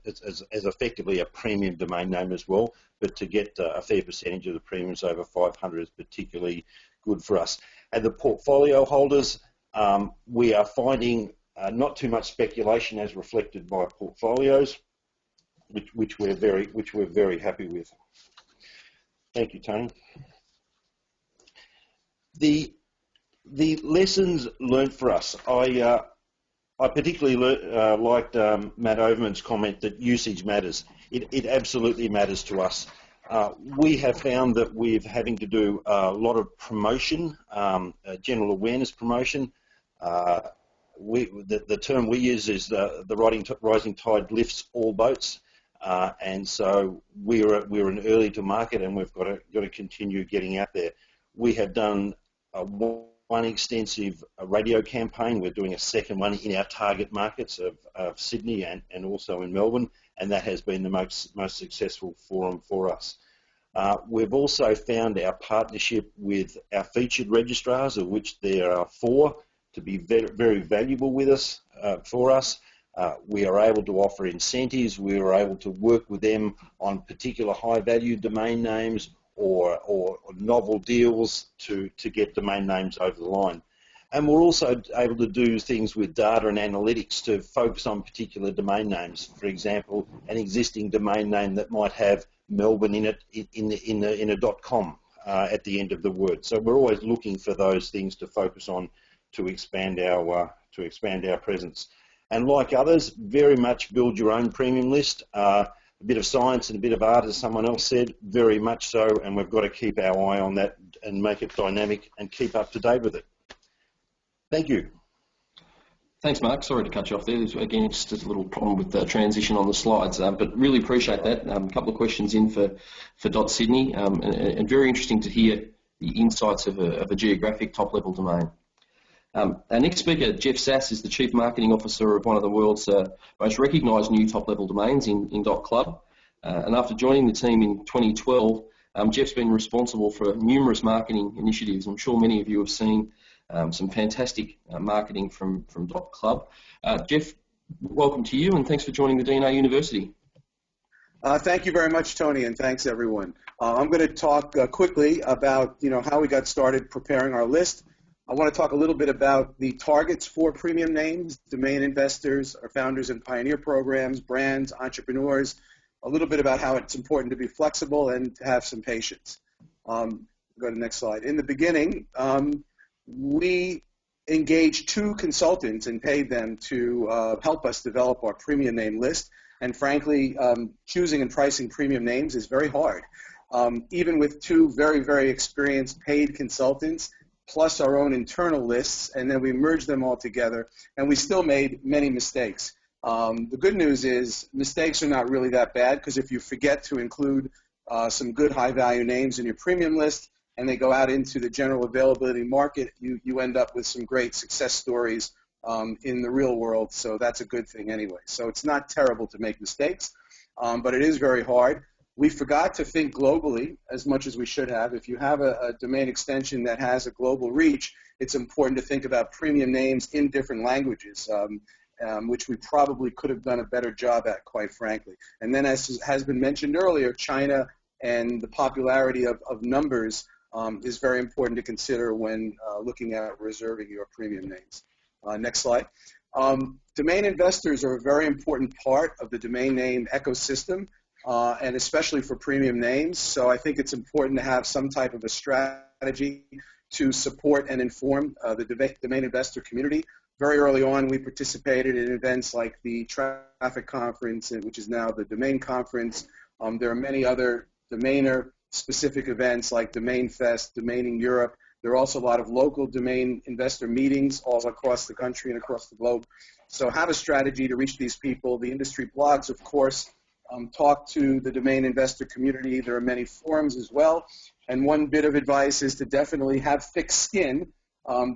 effectively a premium domain name as well. But to get a fair percentage of the premiums over 500 is particularly good for us. And the portfolio holders, we are finding not too much speculation as reflected by portfolios, which we're very happy with. Thank you, Tony. The lessons learned for us. I particularly liked Matt Overman's comment that usage matters. It absolutely matters to us. We have found that we're having to do a lot of promotion, general awareness promotion. The term we use is the rising tide lifts all boats, and so we're an early to market, and we've got to continue getting out there. We have done one extensive radio campaign. We're doing a second one in our target markets of Sydney and also in Melbourne, and that has been the most successful forum for us. We've also found our partnership with our featured registrars, of which there are 4, to be very, very valuable with us for us. We are able to offer incentives. We are able to work with them on particular high-value domain names or novel deals to get domain names over the line. And we're also able to do things with data and analytics to focus on particular domain names. For example, an existing domain name that might have Melbourne in it in a .com at the end of the word. So we're always looking for those things to focus on to expand our presence. And like others, very much build your own premium list. A bit of science and a bit of art, as someone else said, very much so, and we've got to keep our eye on that and make it dynamic and keep up to date with it. Thank you. Thanks, Mark. Sorry to cut you off there. There's, again, just a little problem with the transition on the slides, but really appreciate that. A couple of questions in for Dot Sydney, and very interesting to hear the insights of a geographic top-level domain. Our next speaker, Jeff Sass, is the Chief Marketing Officer of one of the world's most recognised new top-level domains in .club. And after joining the team in 2012, Jeff's been responsible for numerous marketing initiatives. I'm sure many of you have seen some fantastic marketing from .club. Jeff, welcome to you, and thanks for joining the DNA University. Thank you very much, Tony, and thanks everyone. I'm going to talk quickly about how we got started preparing our list. I want to talk a little bit about the targets for premium names, domain investors, our founders and pioneer programs, brands, entrepreneurs, a little bit about how it's important to be flexible and to have some patience. Go to the next slide. In the beginning, we engaged 2 consultants and paid them to help us develop our premium name list. And frankly, choosing and pricing premium names is very hard. Even with 2 very, very experienced paid consultants, plus our own internal lists, and then we merged them all together, and we still made many mistakes. The good news is mistakes are not really that bad, because if you forget to include some good high-value names in your premium list, and they go out into the general availability market, you end up with some great success stories in the real world, so that's a good thing anyway. So it's not terrible to make mistakes, but it is very hard. We forgot to think globally as much as we should have. If you have a domain extension that has a global reach, it's important to think about premium names in different languages, which we probably could have done a better job at, quite frankly. And then, as has been mentioned earlier, China and the popularity of numbers is very important to consider when looking at reserving your premium names. Next slide. Domain investors are a very important part of the domain name ecosystem, and especially for premium names. So I think it's important to have some type of a strategy to support and inform the domain investor community. Very early on, we participated in events like the Traffic Conference, which is now the Domain Conference. There are many other domainer-specific events like Domain Fest, Domaining Europe. There are also a lot of local domain investor meetings all across the country and across the globe. So have a strategy to reach these people. The industry blogs, of course, talk to the domain investor community. There are many forums as well. And one bit of advice is to definitely have thick skin,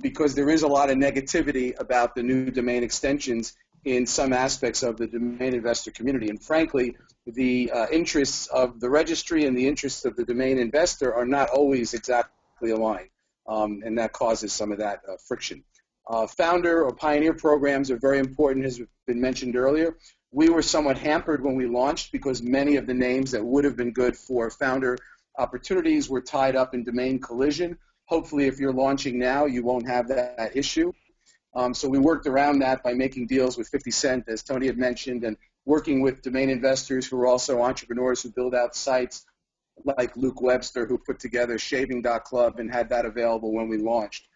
because there is a lot of negativity about the new domain extensions in some aspects of the domain investor community. And frankly, the interests of the registry and the interests of the domain investor are not always exactly aligned, and that causes some of that friction. Founder or pioneer programs are very important, as has been mentioned earlier. We were somewhat hampered when we launched because many of the names that would have been good for founder opportunities were tied up in domain collision. Hopefully, if you're launching now, you won't have that issue. So we worked around that by making deals with 50 Cent, as Tony had mentioned, and working with domain investors who are also entrepreneurs who build out sites like Luke Webster, who put together shaving.club and had that available when we launched.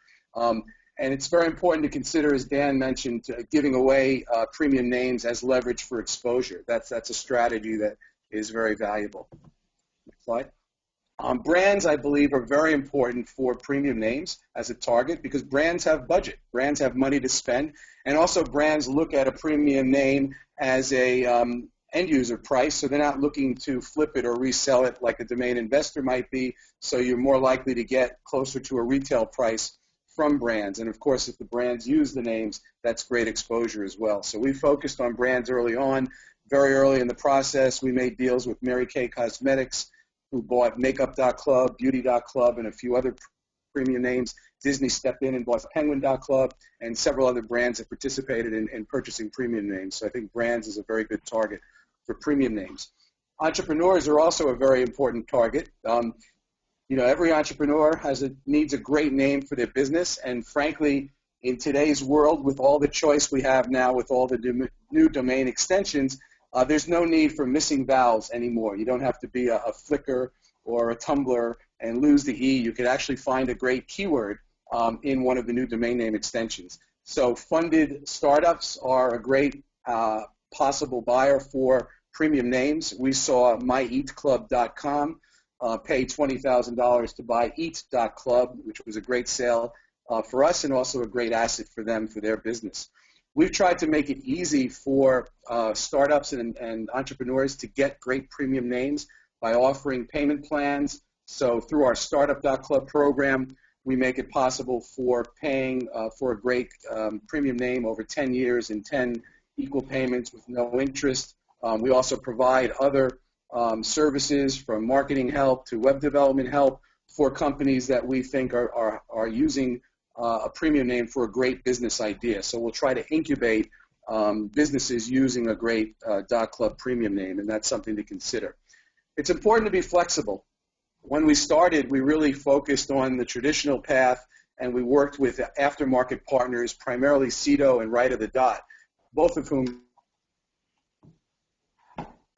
And it's very important to consider, as Dan mentioned, giving away premium names as leverage for exposure. That's a strategy that is very valuable. Next slide. Brands, I believe, are very important for premium names as a target because brands have budget. Brands have money to spend. And also brands look at a premium name as a end user price, so they're not looking to flip it or resell it like a domain investor might be, so you're more likely to get closer to a retail price from brands. And of course, if the brands use the names, that's great exposure as well. So we focused on brands early on. Very early in the process, we made deals with Mary Kay Cosmetics, who bought Makeup.club, Beauty.club, and a few other premium names. Disney stepped in and bought Penguin.club, and several other brands have participated in purchasing premium names. So I think brands is a very good target for premium names. Entrepreneurs are also a very important target. Every entrepreneur needs a great name for their business, and frankly, in today's world, with all the choice we have now, with all the new domain extensions, there's no need for missing vowels anymore. You don't have to be a Flickr or a Tumblr and lose the E. You could actually find a great keyword in one of the new domain name extensions. So funded startups are a great possible buyer for premium names. We saw myeatclub.com pay $20,000 to buy eat.club, which was a great sale for us and also a great asset for them for their business. We've tried to make it easy for startups and entrepreneurs to get great premium names by offering payment plans. So through our startup.club program, we make it possible for paying for a great premium name over 10 years in 10 equal payments with no interest. We also provide other services from marketing help to web development help for companies that we think are using a premium name for a great business idea. So we'll try to incubate businesses using a great .club premium name, and that's something to consider. It's important to be flexible. When we started, we really focused on the traditional path, and we worked with aftermarket partners, primarily Sedo and Right of the Dot, both of whom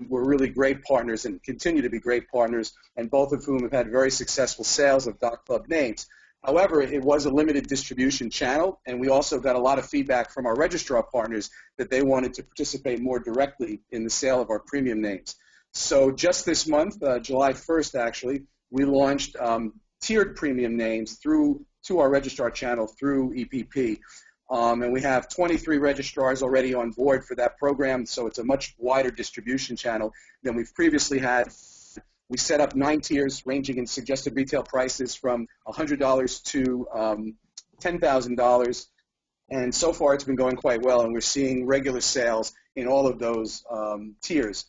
were really great partners and continue to be great partners, and both of whom have had very successful sales of .club names. However, it was a limited distribution channel, and we also got a lot of feedback from our registrar partners that they wanted to participate more directly in the sale of our premium names. So just this month, July 1st actually, we launched tiered premium names to our registrar channel through EPP. And we have 23 registrars already on board for that program, so it's a much wider distribution channel than we've previously had. We set up 9 tiers ranging in suggested retail prices from $100 to $10,000, and so far it's been going quite well, and we're seeing regular sales in all of those tiers.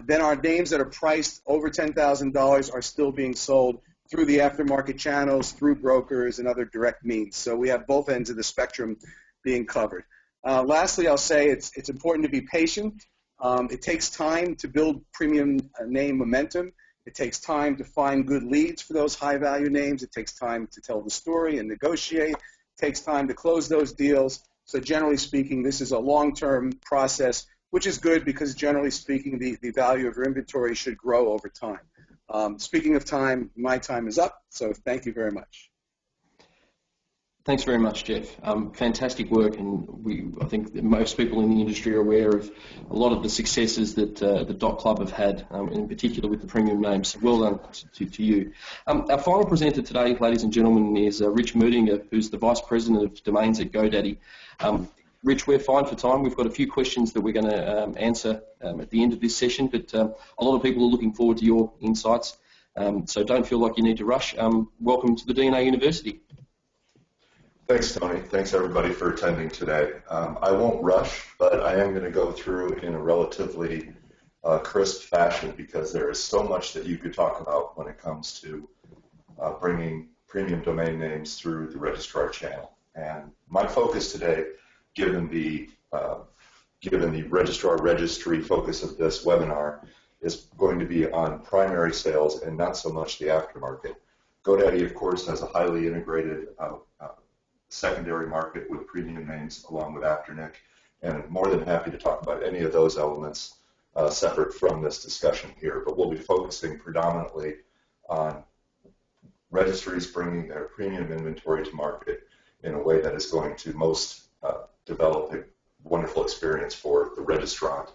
Then our names that are priced over $10,000 are still being sold through the aftermarket channels, through brokers, and other direct means. So we have both ends of the spectrum being covered. Lastly, I'll say it's important to be patient. It takes time to build premium name momentum. It takes time to find good leads for those high-value names. It takes time to tell the story and negotiate. It takes time to close those deals. So generally speaking, this is a long-term process, which is good because generally speaking, the value of your inventory should grow over time. Speaking of time, my time is up, so thank you very much. Thanks very much, Jeff. Fantastic work, and I think that most people in the industry are aware of a lot of the successes that the .club have had, in particular with the premium names. Well done to you. Our final presenter today, ladies and gentlemen, is Rich Merdinger, who's the Vice President of Domains at GoDaddy. Rich, we're fine for time. We've got a few questions that we're going to answer at the end of this session, but a lot of people are looking forward to your insights, so don't feel like you need to rush. Welcome to the DNA University. Thanks, Tony. Thanks, everybody, for attending today. I won't rush, but I am going to go through in a relatively crisp fashion because there is so much that you could talk about when it comes to bringing premium domain names through the registrar channel. And my focus today, given the registrar registry focus of this webinar, is going to be on primary sales and not so much the aftermarket. GoDaddy, of course, has a highly integrated secondary market with premium names along with Afternic, and I'm more than happy to talk about any of those elements separate from this discussion here, but we'll be focusing predominantly on registries bringing their premium inventory to market in a way that is going to most develop a wonderful experience for the registrant,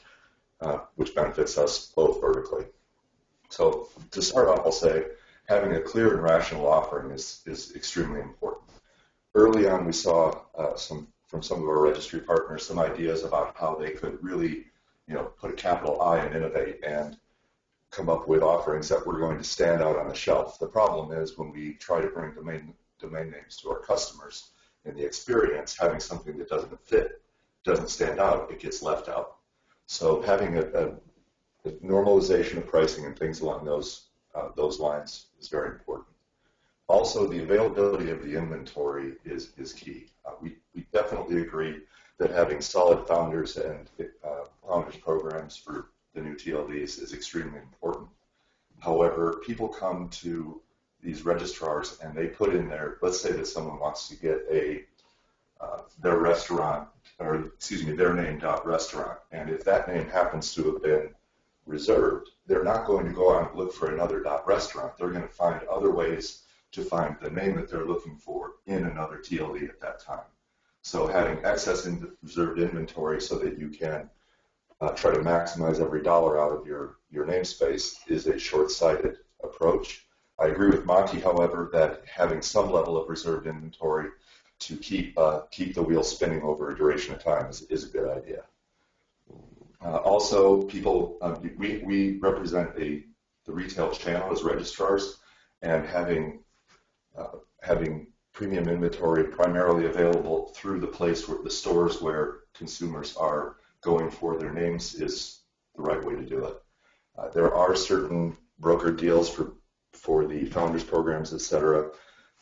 which benefits us both vertically. So to start off, I'll say having a clear and rational offering is extremely important. Early on, we saw from some of our registry partners some ideas about how they could really, put a capital I and innovate and come up with offerings that were going to stand out on the shelf. The problem is when we try to bring domain names to our customers, in the experience, having something that doesn't fit, doesn't stand out, it gets left out. So having a normalization of pricing and things along those lines is very important. Also, the availability of the inventory is key. We definitely agree that having solid founders and founders programs for the new TLDs is extremely important. However, people come to these registrars and they put in their, let's say that someone wants to get their restaurant, or excuse me, their name.restaurant, and if that name happens to have been reserved, they're not going to go out and look for another .restaurant. They're going to find other ways to find the name that they're looking for in another TLD at that time. So having excess reserved inventory so that you can try to maximize every dollar out of your namespace is a short-sighted approach. I agree with Monty, however, that having some level of reserved inventory to keep the wheel spinning over a duration of time is a good idea. Also, people, we represent the retail channel as registrars, and having premium inventory primarily available through the stores where consumers are going for their names is the right way to do it. There are certain broker deals for the founders programs, etc.,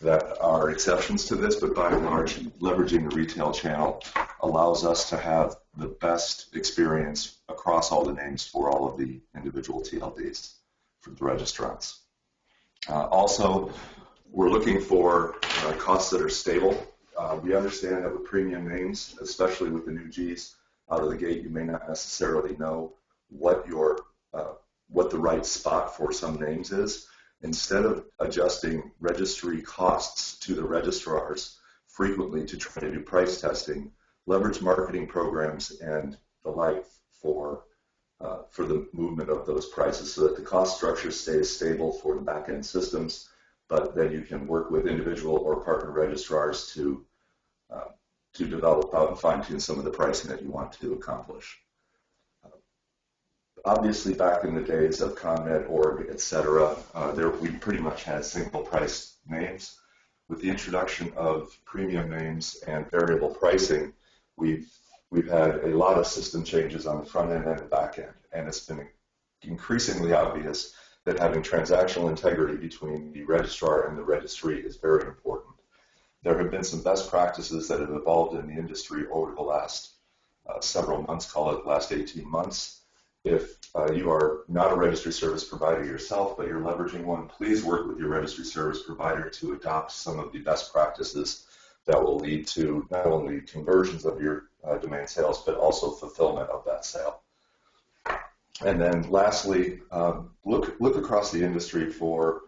that are exceptions to this, but by and large, leveraging the retail channel allows us to have the best experience across all the names for all of the individual TLDs for the registrants. Also, we're looking for costs that are stable. We understand that with premium names, especially with the new Gs, out of the gate, you may not necessarily know what the right spot for some names is. Instead of adjusting registry costs to the registrars frequently to try to do price testing, leverage marketing programs and the like for the movement of those prices so that the cost structure stays stable for the back-end systems, but then you can work with individual or partner registrars to develop out and fine-tune some of the pricing that you want to accomplish. Obviously, back in the days of ComNet, org, etc., we pretty much had single price names. With the introduction of premium names and variable pricing, we've had a lot of system changes on the front end and the back end, and it's been increasingly obvious that having transactional integrity between the registrar and the registry is very important. There have been some best practices that have evolved in the industry over the last several months, call it the last 18 months. If you are not a registry service provider yourself, but you're leveraging one, please work with your registry service provider to adopt some of the best practices that will lead to not only conversions of your domain sales, but also fulfillment of that sale. And then lastly, look across the industry for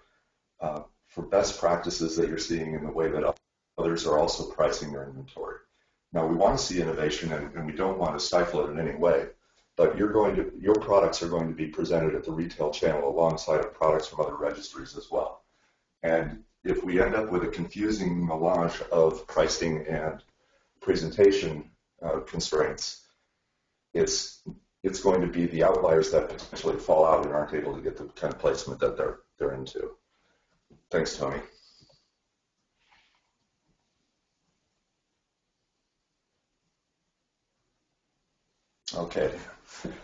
best practices that you're seeing in the way that others are also pricing their inventory. Now, we want to see innovation, and we don't want to stifle it in any way. But your products are going to be presented at the retail channel alongside of products from other registries as well. And if we end up with a confusing melange of pricing and presentation constraints, it's going to be the outliers that potentially fall out and aren't able to get the kind of placement that they're into. Thanks, Tony. Okay.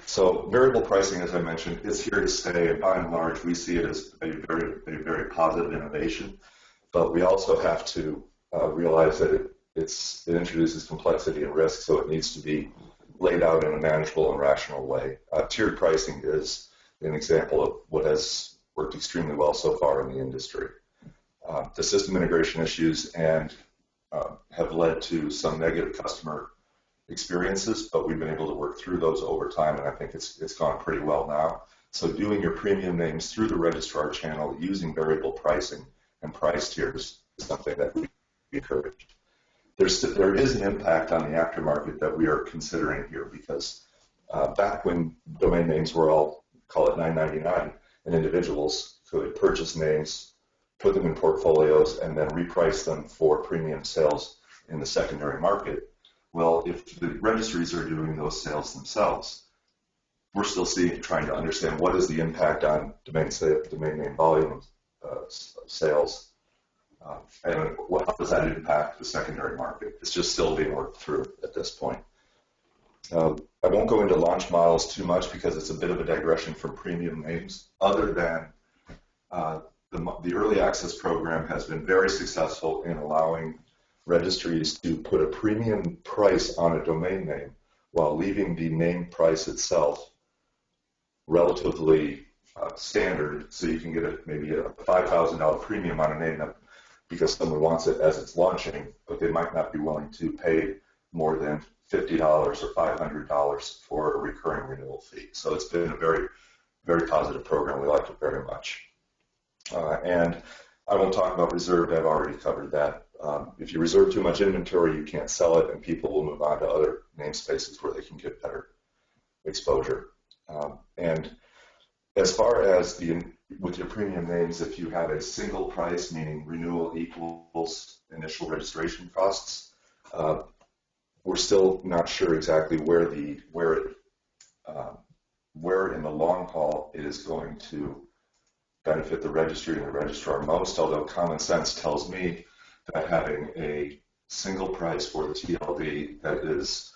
So variable pricing, as I mentioned, is here to stay, and by and large, we see it as a very positive innovation. But we also have to realize that it introduces complexity and risk, so it needs to be laid out in a manageable and rational way. Tiered pricing is an example of what has worked extremely well so far in the industry. The system integration issues have led to some negative customer experiences, but we've been able to work through those over time, and I think it's gone pretty well now. So doing your premium names through the registrar channel using variable pricing and price tiers is something that we encourage. There is an impact on the aftermarket that we are considering here because back when domain names were all, call it $9.99, and individuals could purchase names, put them in portfolios, and then reprice them for premium sales in the secondary market. Well, if the registries are doing those sales themselves, we're still trying to understand what is the impact on domain name volume sales, and how does that impact the secondary market? It's just still being worked through at this point. I won't go into launch models too much because it's a bit of a digression from premium names, other than the early access program has been very successful in allowing registries to put a premium price on a domain name while leaving the name price itself relatively standard, so you can get maybe a $5,000 premium on a name because someone wants it as it's launching, but they might not be willing to pay more than $50 or $500 for a recurring renewal fee. So it's been a very, very positive program. We like it very much. And I won't talk about reserved. I've already covered that. If you reserve too much inventory, you can't sell it, and people will move on to other namespaces where they can get better exposure. And as far as with your premium names, if you have a single price, meaning renewal equals initial registration costs, we're still not sure exactly where in the long haul it is going to benefit the registry and the registrar most, although common sense tells me that having a single price for the TLD that is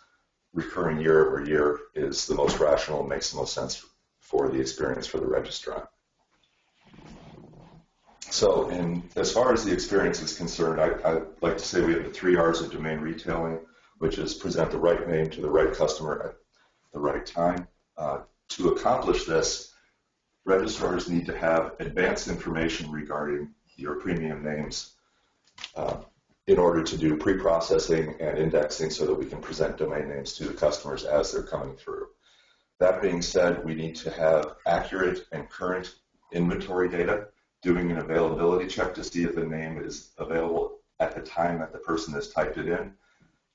recurring year over year is the most rational and makes the most sense for the experience for the registrant. So as far as the experience is concerned, I'd like to say we have the 3 R's of domain retailing, which is present the right name to the right customer at the right time. To accomplish this, registrars need to have advanced information regarding your premium names in order to do pre-processing and indexing so that we can present domain names to the customers as they're coming through. That being said, we need to have accurate and current inventory data, doing an availability check to see if the name is available at the time that the person has typed it in.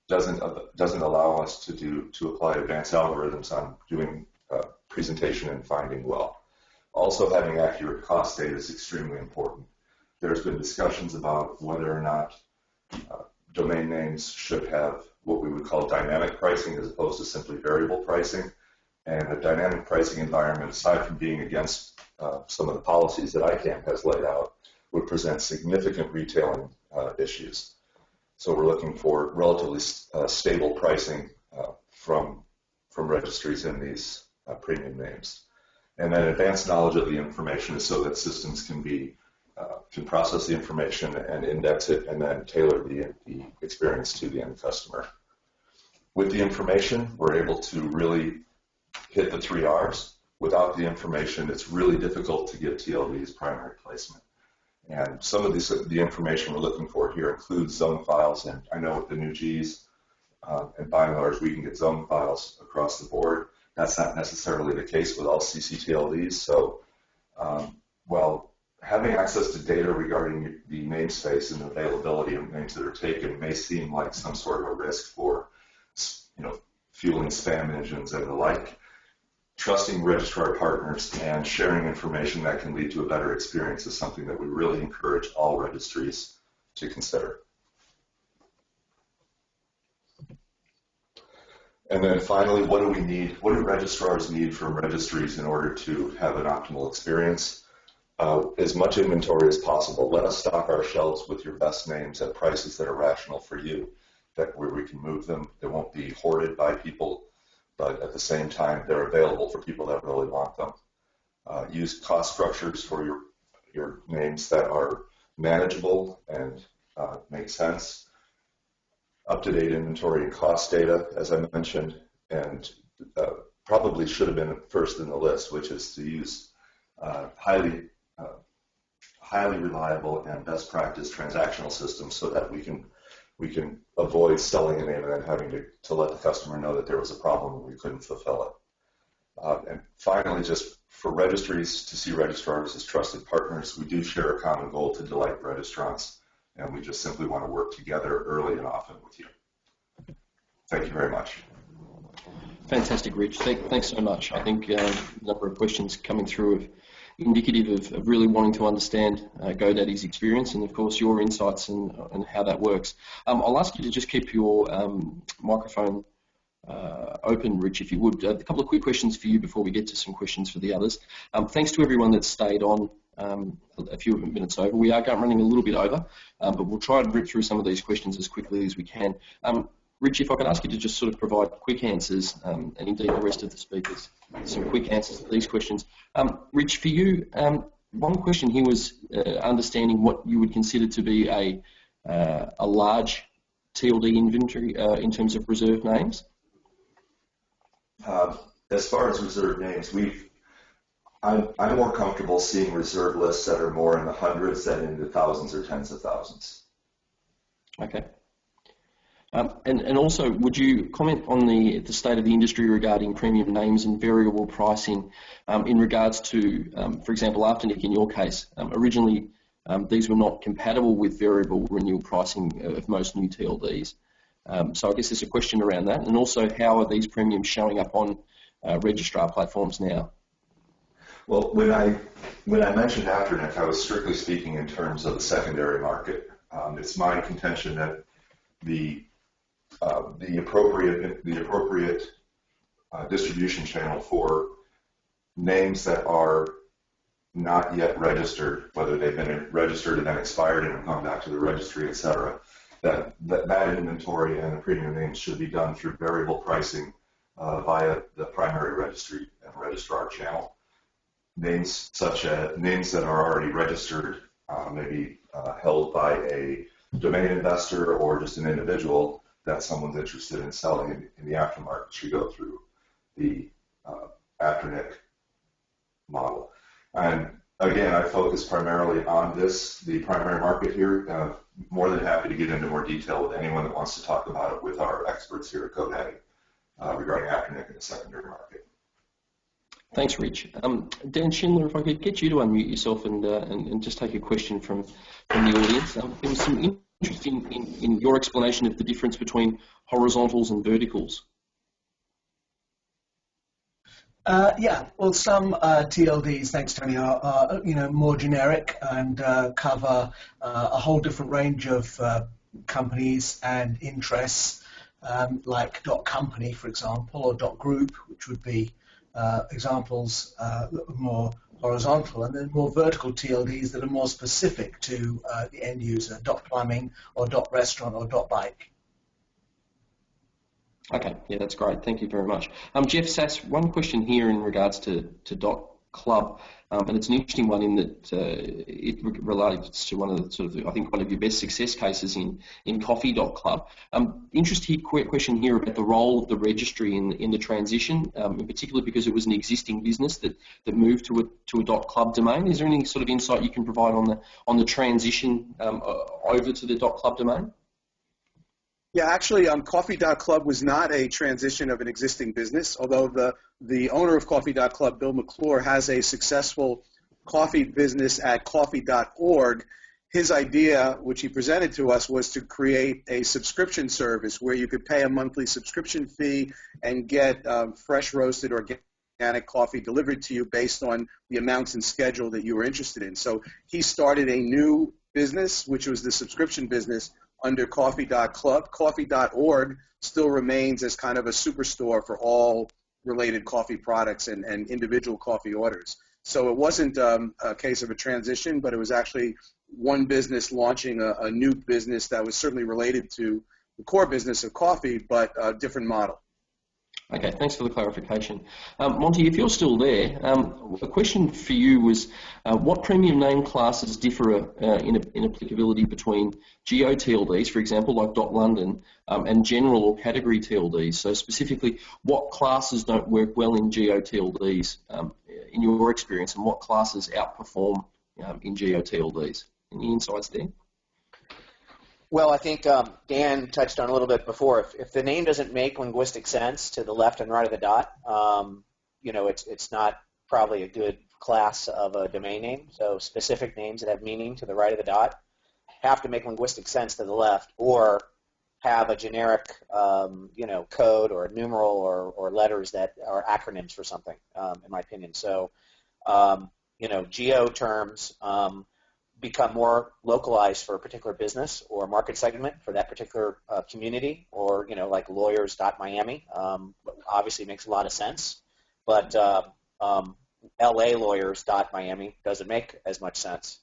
Doesn't allow us to apply advanced algorithms on doing presentation and finding well. Also, having accurate cost data is extremely important. There's been discussions about whether or not domain names should have what we would call dynamic pricing as opposed to simply variable pricing. And a dynamic pricing environment, aside from being against some of the policies that ICANN has laid out, would present significant retailing issues. So we're looking for relatively stable pricing from registries in these premium names. And then advanced knowledge of the information is so that systems can process the information and index it and then tailor the experience to the end customer. With the information, we're able to really hit the 3 R's. Without the information, it's really difficult to get TLD's primary placement. And some of the information we're looking for here includes zone files, and I know with the new Gs, and by and large, we can get zone files across the board. That's not necessarily the case with all ccTLDs, so while having access to data regarding the namespace and availability of names that are taken may seem like some sort of a risk for, fueling spam engines and the like, trusting registrar partners and sharing information that can lead to a better experience is something that we really encourage all registries to consider. And then finally, what do we need? What do registrars need from registries in order to have an optimal experience? As much inventory as possible. Let us stock our shelves with your best names at prices that are rational for you, where we can move them. They won't be hoarded by people, but at the same time, they're available for people that really want them. Use cost structures for your names that are manageable and make sense. Up-to-date inventory and cost data, as I mentioned, and probably should have been first in the list, which is to use highly reliable and best practice transactional systems so that we can avoid selling a name and then having to let the customer know that there was a problem and we couldn't fulfill it. And finally, just for registries to see registrars as trusted partners, we do share a common goal to delight registrants, and we just simply want to work together early and often with you. Thank you very much. Fantastic, Rich. Thanks so much. I think a number of questions coming through indicative of really wanting to understand GoDaddy's experience and, of course, your insights and how that works. I'll ask you to just keep your microphone open, Rich, if you would. A couple of quick questions for you before we get to some questions for the others. Thanks to everyone that stayed on a few minutes over. We are running a little bit over, but we'll try and rip through some of these questions as quickly as we can. Rich, if I could ask you to just sort of provide quick answers, and indeed the rest of the speakers, some quick answers to these questions. Rich, for you, one question here was understanding what you would consider to be a large TLD inventory in terms of reserved names. As far as reserved names, I'm more comfortable seeing reserve lists that are more in the hundreds than in the thousands or tens of thousands. Okay. And also, would you comment on the state of the industry regarding premium names and variable pricing in regards to, for example, Afternic in your case? Originally, these were not compatible with variable renewal pricing of most new TLDs. So I guess there's a question around that. And also, how are these premiums showing up on registrar platforms now? Well, when I mentioned Afternic, I was strictly speaking in terms of the secondary market. It's my contention that the appropriate distribution channel for names that are not yet registered, whether they've been registered and then expired and have gone back to the registry, etc., that inventory and the premium names should be done through variable pricing via the primary registry and registrar channel. Names that are already registered, maybe held by a domain investor or just an individual that someone's interested in selling in the aftermarket, should go through the Afternic model. And again, I focus primarily on the primary market here. More than happy to get into more detail with anyone that wants to talk about it with our experts here at GoDaddy regarding Afternic in the secondary market. Thanks, Rich. Dan Schindler, if I could get you to unmute yourself and just take a question from the audience. There was some interest in your explanation of the difference between horizontals and verticals. Yeah, well, some TLDs, thanks Tony, are more generic and cover a whole different range of companies and interests, like .company, for example, or .group, which would be examples that are more horizontal, and then more vertical TLDs that are more specific to the end user, .plumbing or .restaurant or .bike. Okay, yeah, that's great. Thank you very much. Jeff Sass, one question here in regards to .club, and it's an interesting one in that it relates to one of the I think one of your best success cases in coffee.club. Interesting question here about the role of the registry in the transition, in particular because it was an existing business that moved to a .club domain. Is there any sort of insight you can provide on the transition over to the .club domain? Yeah, actually, Coffee.Club was not a transition of an existing business, although the owner of Coffee.Club, Bill McClure, has a successful coffee business at Coffee.org. His idea, which he presented to us, was to create a subscription service where you could pay a monthly subscription fee and get fresh roasted organic coffee delivered to you based on the amounts and schedule that you were interested in. So he started a new business, which was the subscription business, under Coffee.Club. Coffee.org still remains as kind of a superstore for all related coffee products and individual coffee orders. So it wasn't a case of a transition, but it was actually one business launching a new business that was certainly related to the core business of coffee, but a different model. Okay, thanks for the clarification. Monty, if you're still there, a question for you was what premium name classes differ in applicability between geo-TLDs, for example, like .London, and general or category TLDs? So specifically, what classes don't work well in geo-TLDs in your experience, and what classes outperform in geo-TLDs? Any insights there? Well, I think Dan touched on a little bit before. If the name doesn't make linguistic sense to the left and right of the dot, it's not probably a good class of a domain name. So specific names that have meaning to the right of the dot have to make linguistic sense to the left, or have a generic, code or a numeral or letters that are acronyms for something, in my opinion. So, geo terms become more localized for a particular business or market segment for that particular community, or like lawyers.miami obviously makes a lot of sense, but LA lawyers.miami doesn't make as much sense,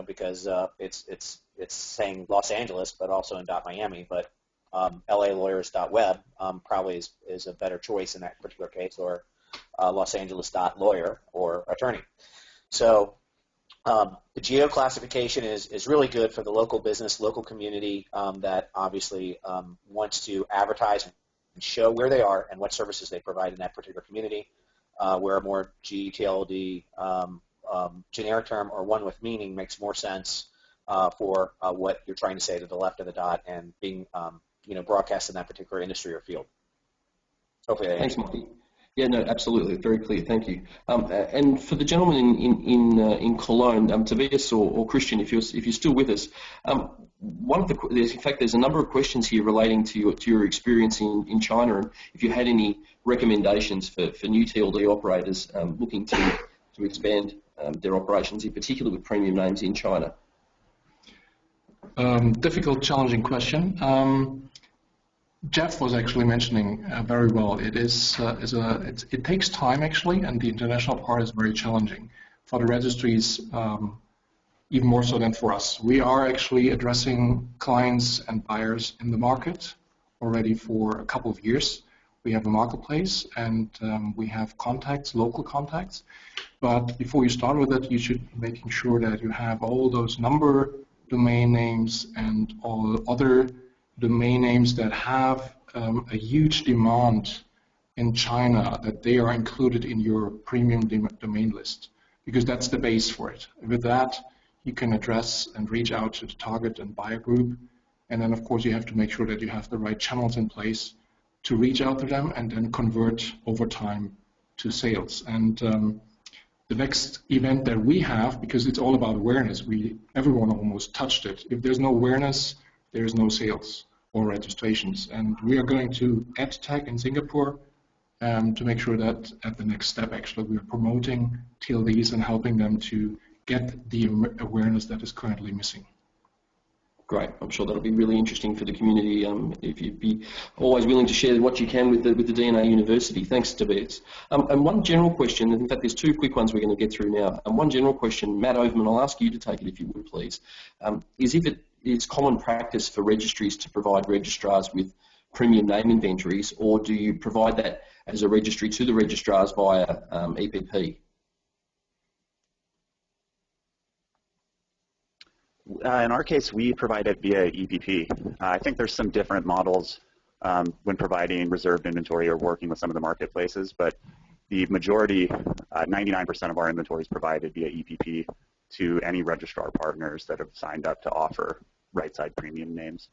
because it's saying Los Angeles but also in .miami, but LA lawyers.web probably is a better choice in that particular case, or Los Angeles.lawyer or attorney. So The geo-classification is really good for the local business, local community that obviously wants to advertise and show where they are and what services they provide in that particular community, where a more GTLD generic term or one with meaning makes more sense for what you're trying to say to the left of the dot and being broadcast in that particular industry or field. Hopefully that Thanks, Mikey. Yeah, no, absolutely, very clear. Thank you. And for the gentleman in Cologne, Tobias or Christian, if you're still with us, in fact, there's a number of questions here relating to your experience in China, and if you had any recommendations for new TLD operators looking to expand their operations, in particular with premium names in China. Difficult, challenging question. Jeff was actually mentioning very well. It takes time actually, and the international part is very challenging for the registries, even more so than for us. We are actually addressing clients and buyers in the market already for a couple of years. We have a marketplace and we have contacts, local contacts. But before you start with it, you should be making sure that you have all those number domain names and all other domain names that have a huge demand in China, that they are included in your premium domain list, because that's the base for it. With that, you can address and reach out to the target and buyer group, and then of course you have to make sure that you have the right channels in place to reach out to them and then convert over time to sales. And the next event that we have, because it's all about awareness, everyone almost touched it. If there's no awareness, there's no sales or registrations. And we are going to EdTech in Singapore to make sure that at the next step, actually, we are promoting TLDs and helping them to get the awareness that is currently missing. Great. I'm sure that'll be really interesting for the community if you'd be always willing to share what you can with the DNA University. Thanks, Tobias. And one general question, in fact, there's two quick ones we're going to get through now. And one general question, Matt Overman, I'll ask you to take it if you would, please, is if it is common practice for registries to provide registrars with premium name inventories, or do you provide that as a registry to the registrars via EPP? In our case, we provide it via EPP. I think there's some different models when providing reserved inventory or working with some of the marketplaces, but the majority, 99% of our inventory is provided via EPP to any registrar partners that have signed up to offer RIGHTSIDE premium names.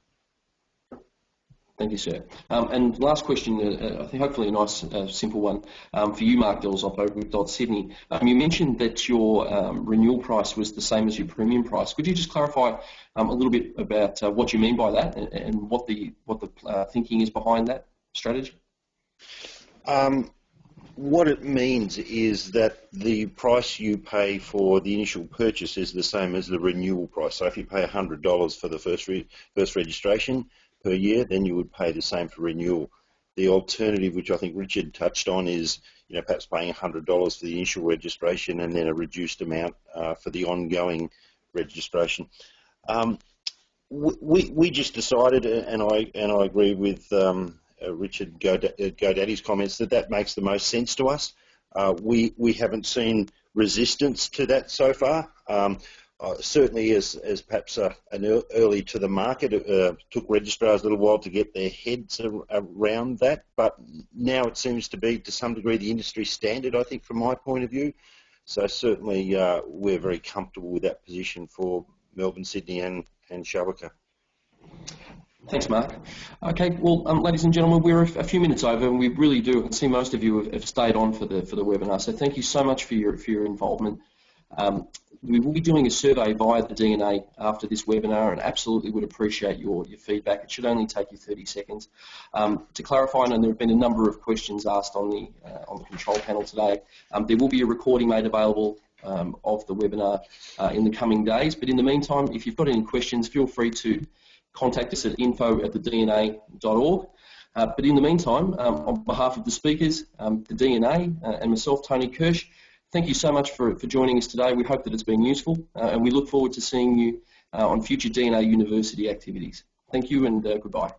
Thank you, sir. And last question, I think hopefully a nice, simple one for you, Mark Delzoppo with .Sydney. You mentioned that your renewal price was the same as your premium price. Could you just clarify a little bit about what you mean by that and what the thinking is behind that strategy? What it means is that the price you pay for the initial purchase is the same as the renewal price. So if you pay $100 for the first registration per year, then you would pay the same for renewal. The alternative, which I think Richard touched on, is perhaps paying $100 for the initial registration and then a reduced amount for the ongoing registration. We just decided, and I agree with Richard Godaddy's comments, that makes the most sense to us. We haven't seen resistance to that so far. Certainly as perhaps an early to the market, it took registrars a little while to get their heads around that, but now it seems to be to some degree the industry standard, I think, from my point of view. So certainly we're very comfortable with that position for Melbourne, Sydney and Shabaka. Thanks, Mark. Okay, well, ladies and gentlemen, we're a few minutes over, and we really do see most of you have stayed on for the webinar. So thank you so much for your involvement. We will be doing a survey via the DNA after this webinar, and absolutely would appreciate your feedback. It should only take you 30 seconds. To clarify, I know there have been a number of questions asked on the control panel today. There will be a recording made available of the webinar in the coming days. But in the meantime, if you've got any questions, feel free to contact us at info@thedna.org. But in the meantime, on behalf of the speakers, the DNA, and myself, Tony Kirsch, thank you so much for joining us today. We hope that it's been useful, and we look forward to seeing you on future DNA University activities. Thank you, and goodbye.